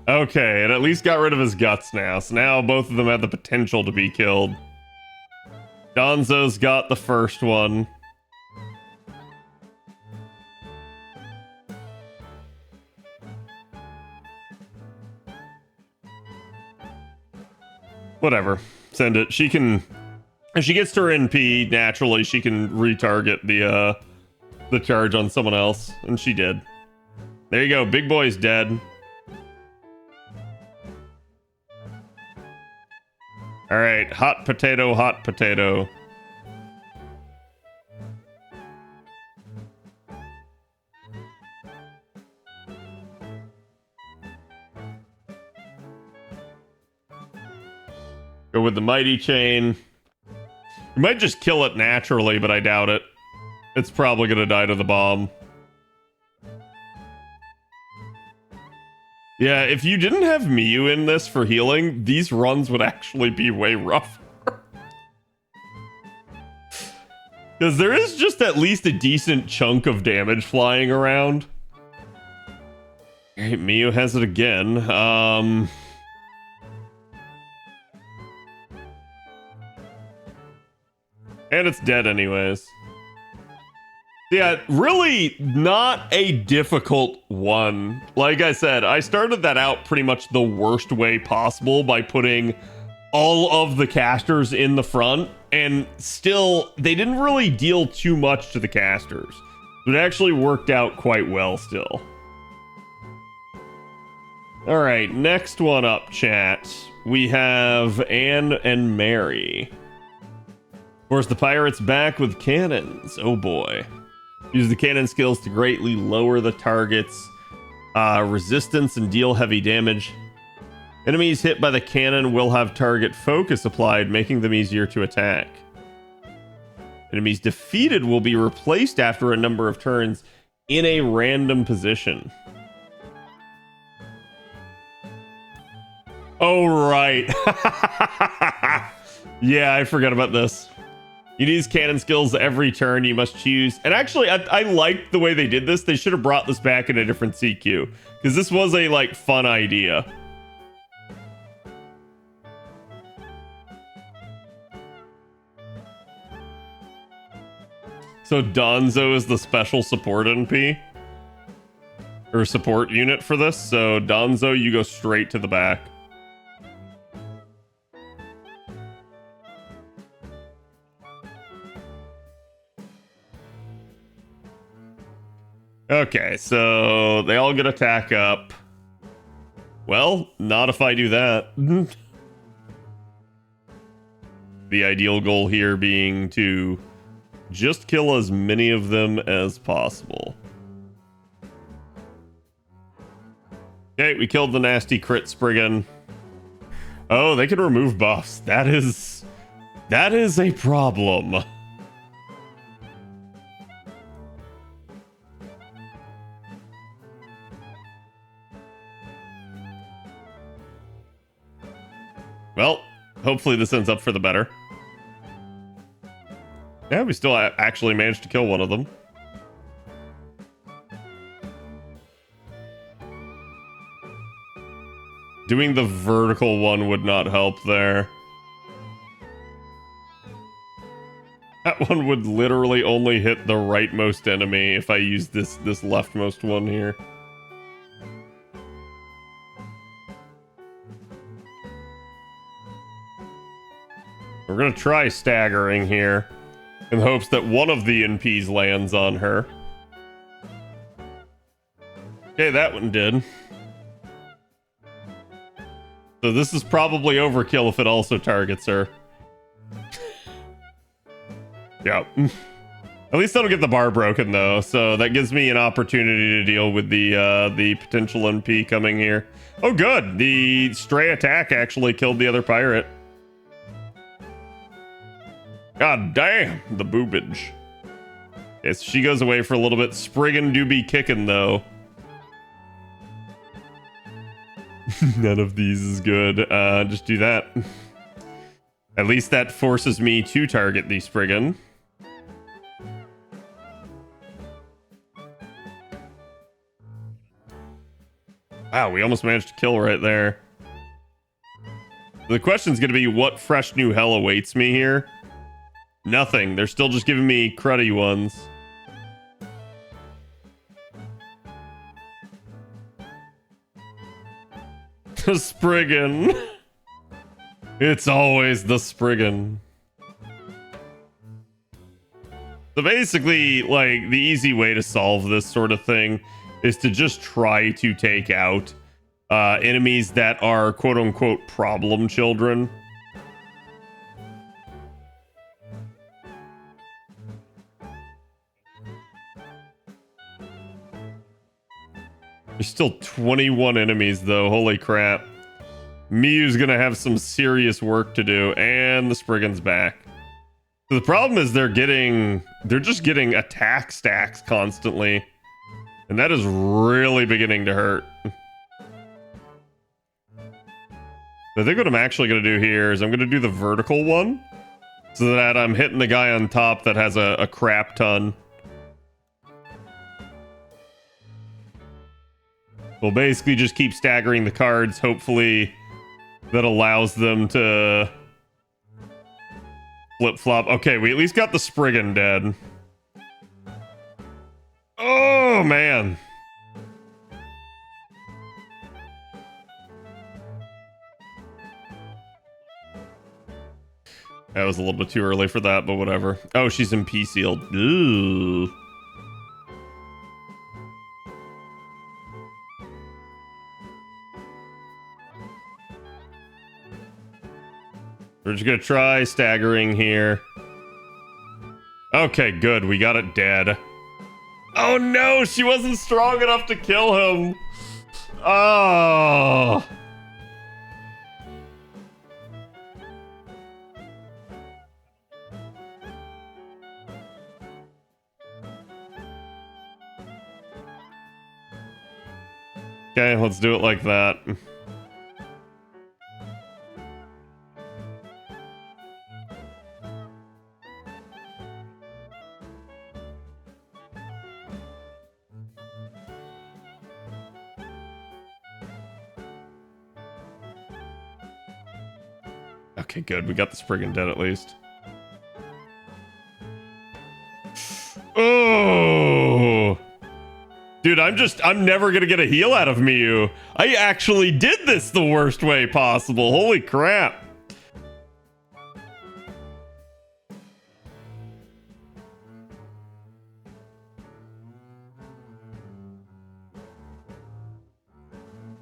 Okay, it at least got rid of his guts now. So now both of them have the potential to be killed. Donzo's got the first one. Whatever. Send it. She can... If she gets to her NP, naturally, she can retarget the charge on someone else. And she did. There you go. Big boy's dead. Alright. Hot potato, hot potato. Go with the mighty chain. You might just kill it naturally, but I doubt it. It's probably gonna die to the bomb. Yeah, if you didn't have Miyu in this for healing, these runs would actually be way rougher. Because Because there is just at least a decent chunk of damage flying around. Alright, Miyu has it again. And it's dead anyways. Yeah, really not a difficult one. Like I said, I started that out pretty much the worst way possible by putting all of the casters in the front, and still, they didn't really deal too much to the casters. It actually worked out quite well still. Alright, next one up, chat. We have Anne and Mary. Of course, the pirate's back with cannons. Oh boy. Use the cannon skills to greatly lower the target's resistance and deal heavy damage. Enemies hit by the cannon will have target focus applied, making them easier to attack. Enemies defeated will be replaced after a number of turns in a random position. Oh, right. Yeah, I forgot about this. You use cannon skills every turn. You must choose. And actually, I like the way they did this. They should have brought this back in a different CQ, because this was a, like, fun idea. So Donzo is the special support NP? Or support unit for this. So Donzo, you go straight to the back. Okay, so they all get attack up. Well, not if I do that. The ideal goal here being to just kill as many of them as possible. Okay, we killed the nasty crit Spriggan. Oh, they can remove buffs. That is a problem. Well, hopefully this ends up for the better. Yeah, we still actually managed to kill one of them. Doing the vertical one would not help there. That one would literally only hit the rightmost enemy if I use this leftmost one here. We're gonna try staggering here in hopes that one of the NPs lands on her. Okay, that one did. So this is probably overkill if it also targets her. Yeah. At least I don't get the bar broken though, so that gives me an opportunity to deal with the potential NP coming here. Oh good, the stray attack actually killed the other pirate. God damn, the boobage. Okay, so she goes away for a little bit. Spriggan do be kicking, though. None of these is good. Just do that. At least that forces me to target the Spriggan. Wow, we almost managed to kill right there. The question's going to be, what fresh new hell awaits me here? Nothing. They're still just giving me cruddy ones. The Spriggan. It's always the Spriggan. So basically, like, the easy way to solve this sort of thing is to just try to take out enemies that are quote-unquote problem children. There's still 21 enemies, though. Holy crap. Miyu's gonna have some serious work to do, and the Spriggan's back. So the problem is they're just getting attack stacks constantly. And that is really beginning to hurt. I think what I'm actually gonna do here is I'm gonna do the vertical one. so that I'm hitting the guy on top that has a crap ton. We'll basically just keep staggering the cards. Hopefully that allows them to flip-flop. Okay, we at least got the Spriggan dead. Oh, man. That was a little bit too early for that, but whatever. Oh, she's in P sealed. Ooh. We're just gonna try staggering here. Okay, good. We got it dead. Oh no, she wasn't strong enough to kill him. Oh. Okay, let's do it like that. Okay, good. We got the Spriggan dead at least. Oh! Dude, I'm never gonna get a heal out of Miyu. I actually did this the worst way possible. Holy crap.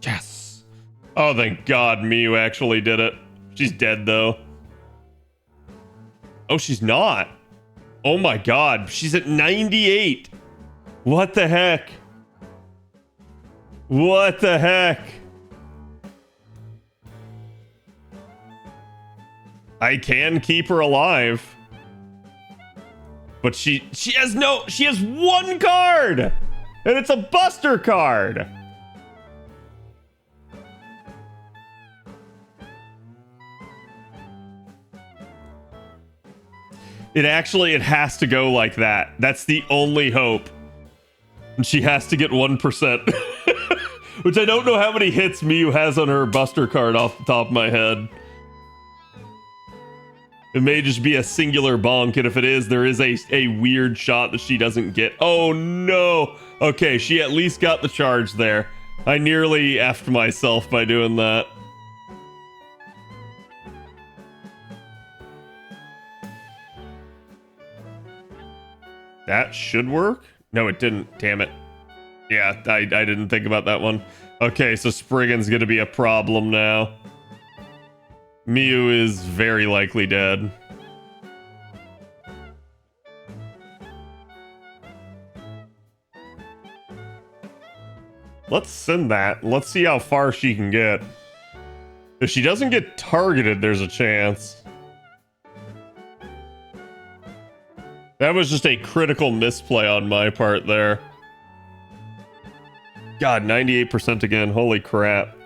Yes. Oh, thank God Miyu actually did it. She's dead, though. Oh, she's not. Oh my God. She's at 98. What the heck? What the heck? I can keep her alive. But she has one card! And it's a Buster card! It has to go like that. That's the only hope. And she has to get 1%. Which I don't know how many hits Miyu has on her Buster card off the top of my head. It may just be a singular bonk, and if it is, there is a weird shot that she doesn't get. Oh no! Okay, she at least got the charge there. I nearly effed myself by doing that. That should work? No, it didn't. Damn it. Yeah, I didn't think about that one. Okay, so Spriggan's gonna be a problem now. Miyu is very likely dead. Let's send that. Let's see how far she can get. If she doesn't get targeted, there's a chance. That was just a critical misplay on my part there. God, 98% again. Holy crap.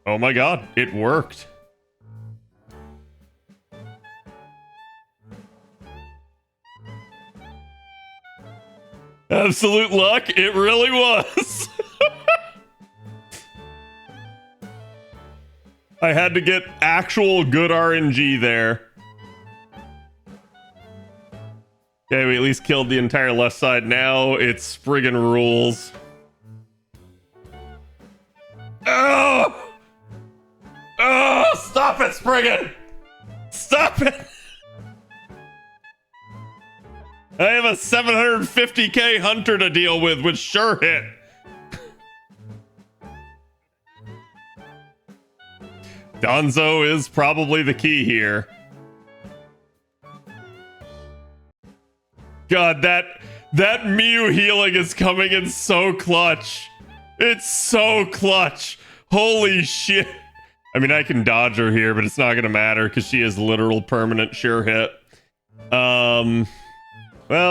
Oh my God, it worked. Absolute luck, it really was. I had to get actual good RNG there. Okay, we at least killed the entire left side. Now it's Spriggan rules. Oh! Oh! Stop it, Spriggan! Stop it! I have a 750k hunter to deal with, which sure hit. Donzo is probably the key here. God, that Miyu healing is coming in so clutch. It's so clutch. Holy shit. I mean, I can dodge her here, but it's not gonna matter because she is literal permanent sure hit. Well,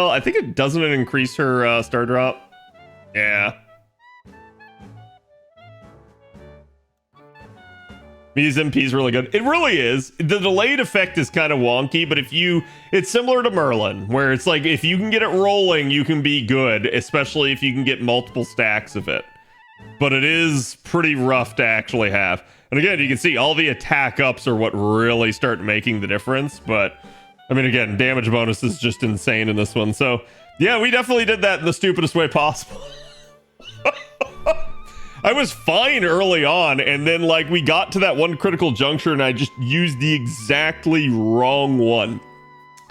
I think it doesn't increase her star drop. Yeah. These MP is really good. It really is. The delayed effect is kind of wonky, but it's similar to Merlin, where it's like if you can get it rolling, you can be good, especially if you can get multiple stacks of it. But it is pretty rough to actually have. And again, you can see all the attack ups are what really start making the difference. But I mean, again, damage bonus is just insane in this one. So yeah, we definitely did that in the stupidest way possible. I was fine early on, and then like we got to that one critical juncture and I just used the exactly wrong one.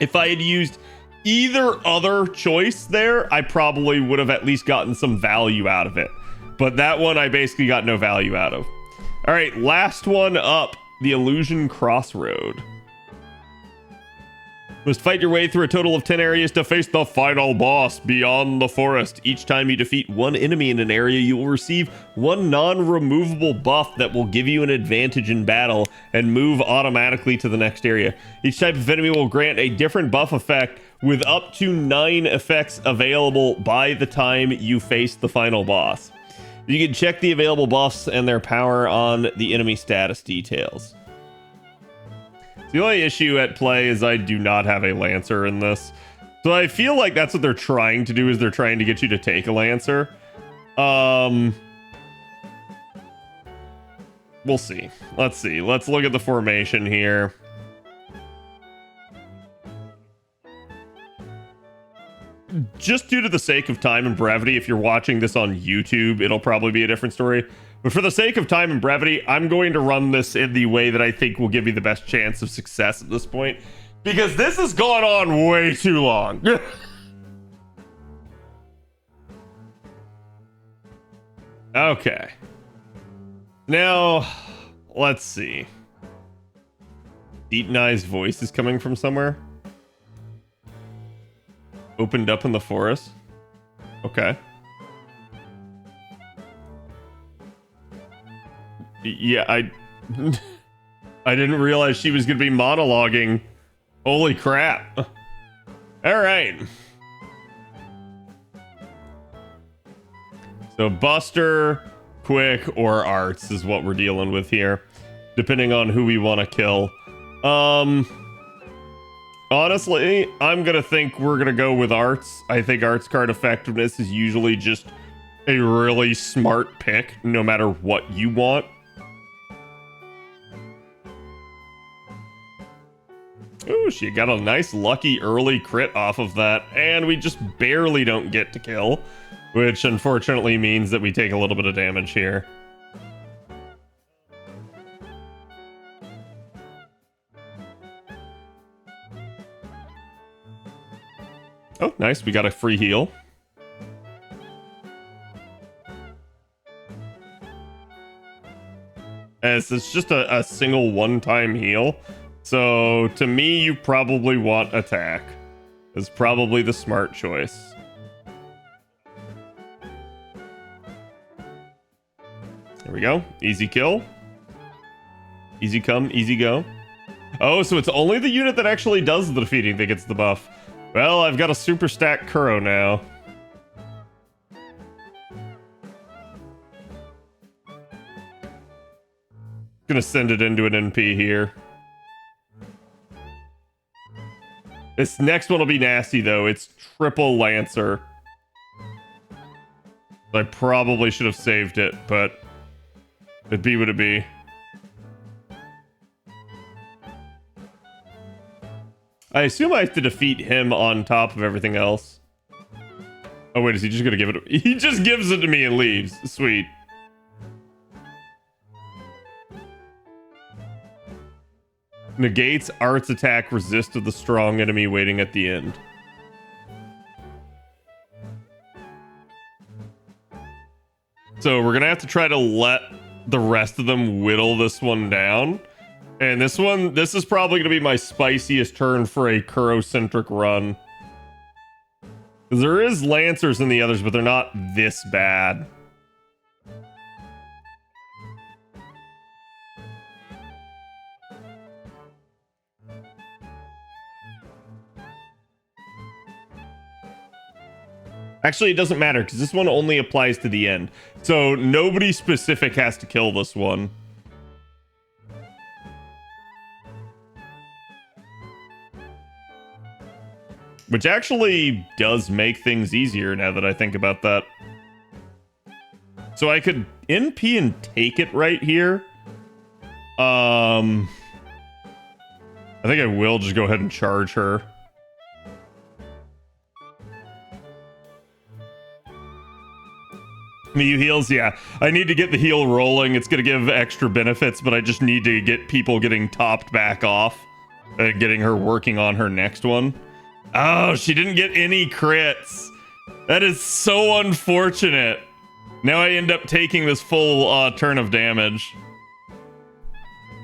If I had used either other choice there, I probably would have at least gotten some value out of it. But that one I basically got no value out of. All right, last one up, the Illusion Crossroad. Must fight your way through a total of 10 areas to face the final boss beyond the forest. Each time you defeat one enemy in an area, you will receive one non-removable buff that will give you an advantage in battle and move automatically to the next area. Each type of enemy will grant a different buff effect with up to 9 effects available by the time you face the final boss. You can check the available buffs and their power on the enemy status details. The only issue at play is I do not have a Lancer in this. So I feel like that's what they're trying to do, is they're trying to get you to take a Lancer. We'll see. Let's see. Let's look at the formation here. Just due to the sake of time and brevity, if you're watching this on YouTube, it'll probably be a different story. But for the sake of time and brevity, I'm going to run this in the way that I think will give me the best chance of success at this point, because this has gone on way too long. Okay. Now, let's see. Eaten-Eye's voice is coming from somewhere. Opened up in the forest. Okay. Yeah, I didn't realize she was gonna be monologuing. Holy crap. All right. So Buster, Quick, or Arts is what we're dealing with here, depending on who we want to kill. Honestly, I'm gonna think we're gonna go with Arts. I think Arts card effectiveness is usually just a really smart pick, no matter what you want. Ooh, she got a nice lucky early crit off of that, and we just barely don't get to kill, which unfortunately means that we take a little bit of damage here. Oh, nice, we got a free heal. As it's just a single one-time heal. So, to me, you probably want attack. It's probably the smart choice. There we go. Easy kill. Easy come, easy go. Oh, so it's only the unit that actually does the defeating that gets the buff. Well, I've got a super stack Kuro now. Gonna send it into an NP here. This next one will be nasty, though. It's triple Lancer. I probably should have saved it, but it'd be what it be. I assume I have to defeat him on top of everything else. Oh, wait, is he just gonna give it? He just gives it to me and leaves. Sweet. Negates Art's attack resist of the strong enemy waiting at the end. So we're gonna have to try to let the rest of them whittle this one down. And this is probably gonna be my spiciest turn for a Kuro-centric run. Because there is Lancers in the others, but they're not this bad. Actually, it doesn't matter, because this one only applies to the end. So nobody specific has to kill this one. Which actually does make things easier now that I think about that. So I could NP and take it right here. I think I will just go ahead and charge her. Miyu heals, yeah. I need to get the heal rolling. It's going to give extra benefits, but I just need to get people getting topped back off. Getting her working on her next one. Oh, she didn't get any crits. That is so unfortunate. Now I end up taking this full turn of damage.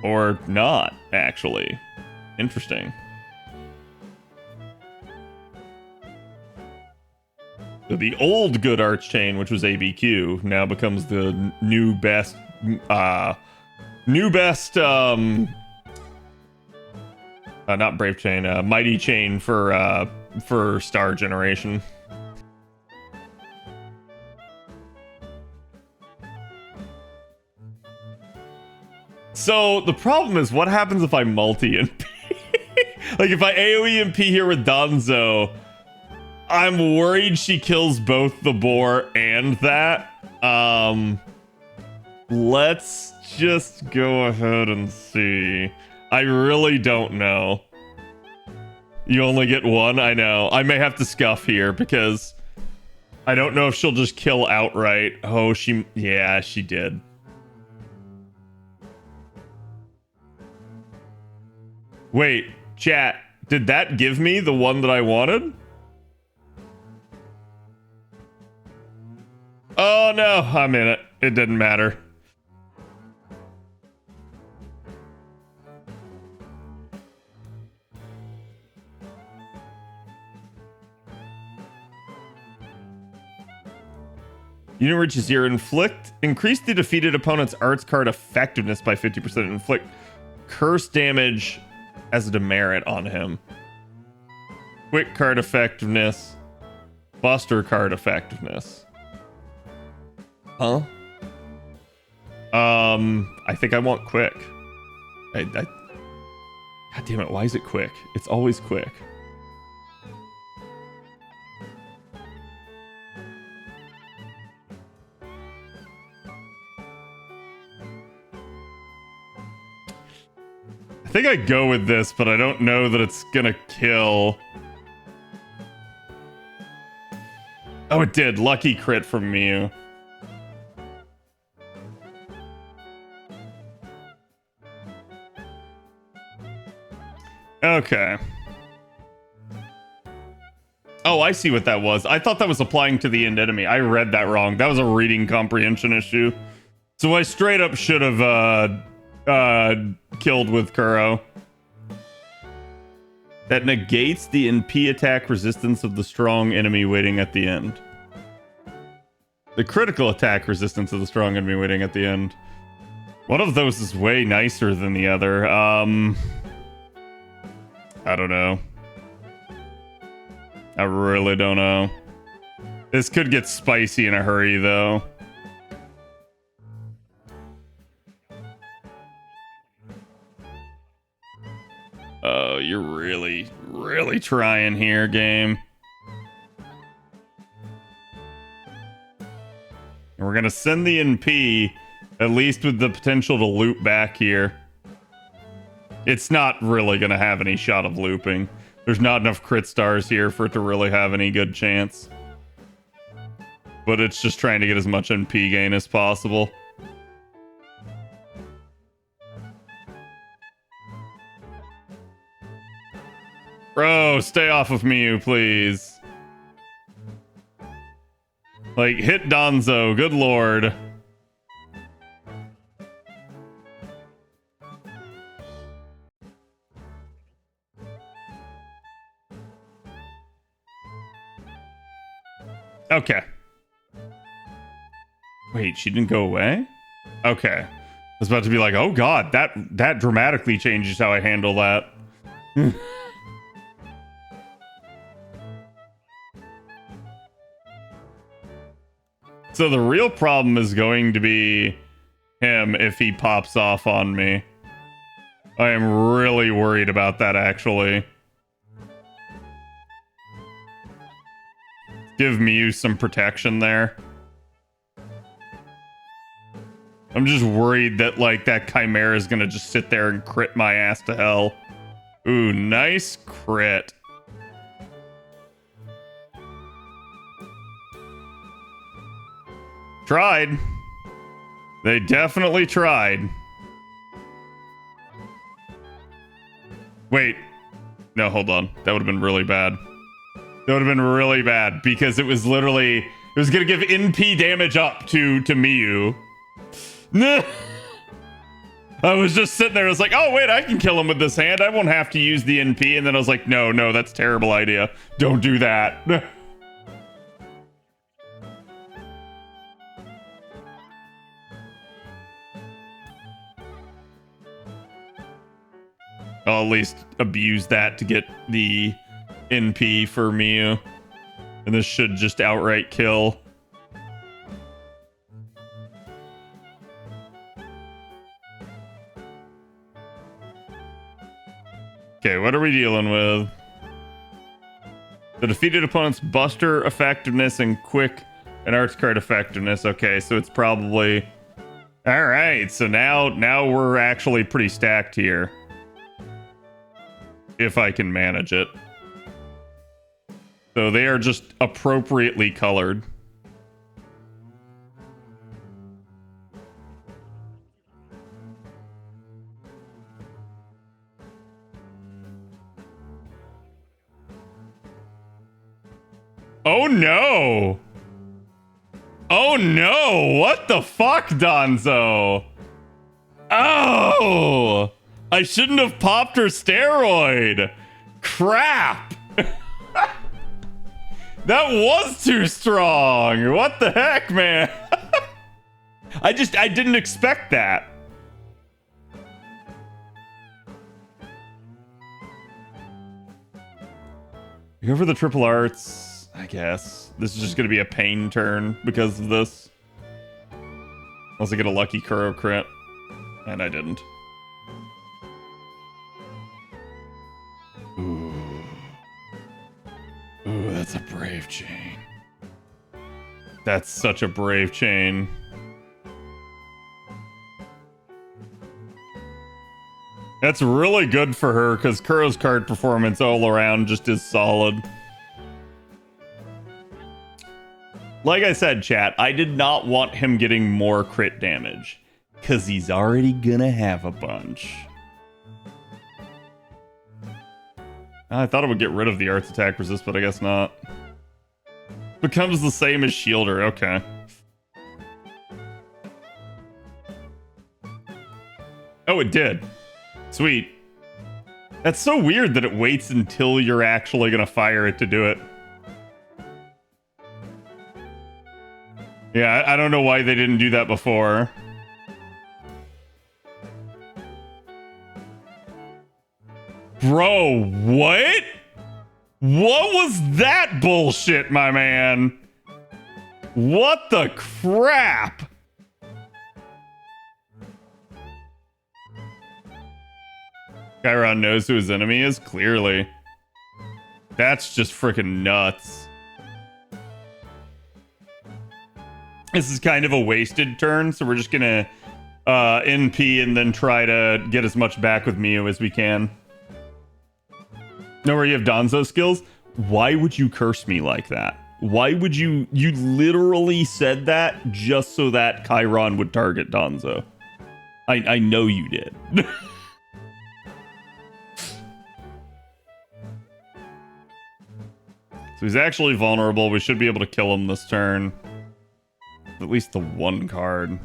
Or not, actually. Interesting. So the old good Archchain, which was ABQ, now becomes the new best, not Brave Chain, Mighty Chain for Star Generation. So the problem is, what happens if I multi-NP? Like if I AoE NP here with Danzo, I'm worried she kills both the boar and that. Let's just go ahead and see. I really don't know. You only get one? I know. I may have to scuff here because I don't know if she'll just kill outright. Oh, yeah, she did. Wait, chat, did that give me the one that I wanted? Oh no, I'm in it. It didn't matter. Unit reaches 0. Inflict. Increase the defeated opponent's arts card effectiveness by 50%. Inflict curse damage as a demerit on him. Quick card effectiveness. Buster card effectiveness. Huh? I think I want quick. God damn it, why is it quick? It's always quick. I think I go with this, but I don't know that it's gonna kill. Oh, it did. Lucky crit from Mew. Okay. Oh, I see what that was. I thought that was applying to the end enemy. I read that wrong. That was a reading comprehension issue. So I straight up should have killed with Kuro. That negates the NP attack resistance of the strong enemy waiting at the end. The critical attack resistance of the strong enemy waiting at the end. One of those is way nicer than the other. I don't know. I really don't know. This could get spicy in a hurry, though. Oh, you're really, really trying here, game. And we're gonna send the NP, at least with the potential to loop back here. It's not really gonna have any shot of looping. There's not enough crit stars here for it to really have any good chance. But it's just trying to get as much NP gain as possible. Bro, stay off of Mew, please. Like, hit Danzo, good lord. Okay. Wait, she didn't go away? Okay. I was about to be like, oh god, that dramatically changes how I handle that. So the real problem is going to be him if he pops off on me. I am really worried about that, actually. give Miyu some protection there. I'm just worried that, like, that Chimera is gonna just sit there and crit my ass to hell. Ooh, nice crit. Tried. They definitely tried. Wait. No, hold on. That would have been really bad. That would have been really bad because it was literally... It was going to give NP damage up to Miyu. I was just sitting there. I was like, oh, wait, I can kill him with this hand. I won't have to use the NP. And then I was like, no, that's a terrible idea. Don't do that. I'll at least abuse that to get the NP for Miyu. And this should just outright kill. Okay, what are we dealing with? The defeated opponent's Buster effectiveness and Quick and Arts card effectiveness. Okay, so it's probably... Alright, so now we're actually pretty stacked here. If I can manage it. So they are just appropriately colored. Oh no! Oh no! What the fuck, Donzo? Oh! I shouldn't have popped her steroid! Crap! That was too strong! What the heck, man? I didn't expect that. Go for the triple arts, I guess. This is just gonna be a pain turn because of this. Unless I get a lucky Kuro crit. And I didn't. Ooh. Ooh, that's a brave chain. That's such a brave chain. That's really good for her, because Kuro's card performance all around just is solid. Like I said, chat, I did not want him getting more crit damage, because he's already gonna have a bunch. I thought it would get rid of the arts attack resist, but I guess not. Becomes the same as Shielder, okay. Oh, it did. Sweet. That's so weird that it waits until you're actually gonna fire it to do it. Yeah, I don't know why they didn't do that before. Bro, what? What was that bullshit, my man? What the crap? Chiron knows who his enemy is? Clearly. That's just freaking nuts. This is kind of a wasted turn, so we're just gonna NP and then try to get as much back with Miyu as we can. Know where you have Donzo skills? Why would you curse me like that? Why would you literally said that just so that Chiron would target Donzo? I know you did. So he's actually vulnerable. We should be able to kill him this turn. At least the one card.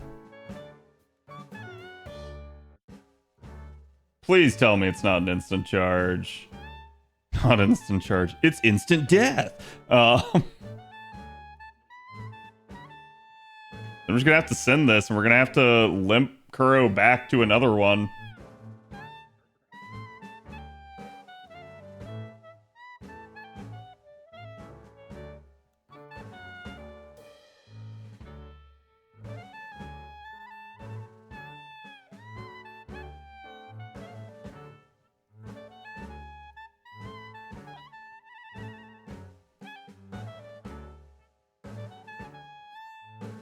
Please tell me it's not an instant charge. Not instant charge. It's instant death. I'm just gonna have to send this, and we're gonna have to limp Kuro back to another one.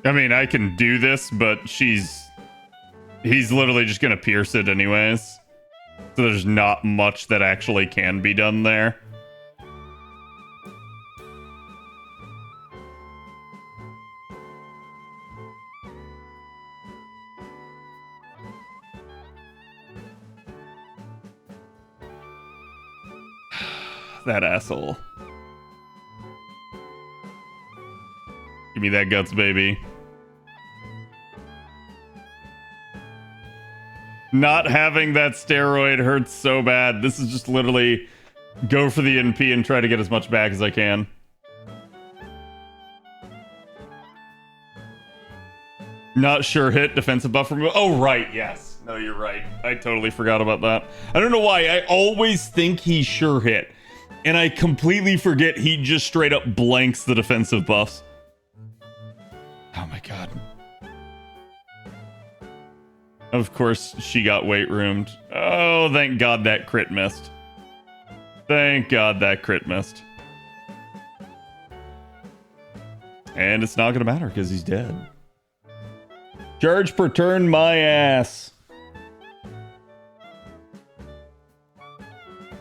I mean, I can do this, but he's literally just gonna pierce it anyways. So there's not much that actually can be done there. That asshole. Give me that guts, baby. Not having that steroid hurts so bad. This is just literally go for the NP and try to get as much back as I can. Not sure hit, defensive buff removal. Oh, right, yes. No, you're right. I totally forgot about that. I don't know why. I always think he sure hit. And I completely forget he just straight up blanks the defensive buffs. Oh my god. Of course, she got weight roomed. Oh, thank god that crit missed. Thank god that crit missed. And it's not gonna matter because he's dead. Charge per turn, my ass.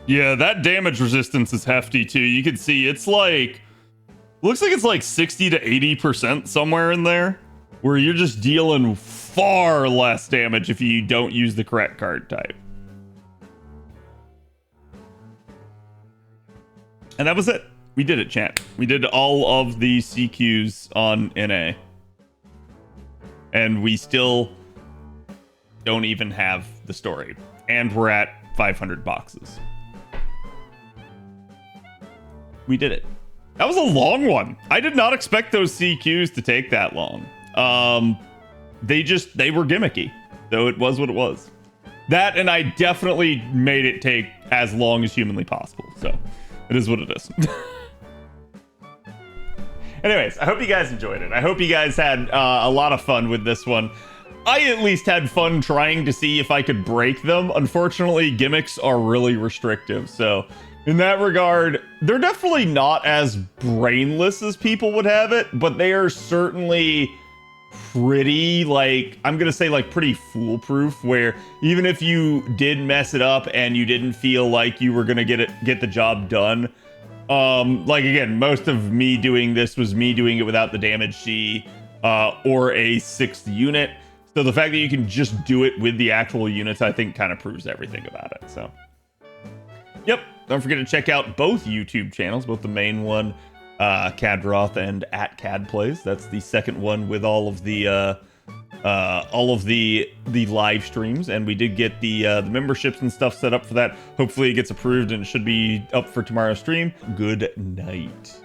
Yeah, that damage resistance is hefty too. You can see it's like... Looks like it's like 60 to 80% somewhere in there. Where you're just dealing far less damage if you don't use the correct card type. And that was it. We did it, chat. We did all of the CQs on NA. And we still don't even have the story. And we're at 500 boxes. We did it. That was a long one. I did not expect those CQs to take that long. They were gimmicky. So it was what it was. That, and I definitely made it take as long as humanly possible. So it is what it is. Anyways, I hope you guys enjoyed it. I hope you guys had a lot of fun with this one. I at least had fun trying to see if I could break them. Unfortunately, gimmicks are really restrictive. So in that regard, they're definitely not as brainless as people would have it, but they are certainly pretty, like, I'm gonna say like pretty foolproof, where even if you did mess it up and you didn't feel like you were gonna get the job done, like again, most of me doing this was me doing it without the damage C or a 6th unit. So the fact that you can just do it with the actual units, I think kind of proves everything about it. So yep, don't forget to check out both YouTube channels, both the main one, Khadroth, and @CadPlays. That's the second one with all of the live streams, and we did get the memberships and stuff set up for that. Hopefully it gets approved and it should be up for tomorrow's stream. Good night.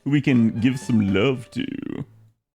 We can give some love to.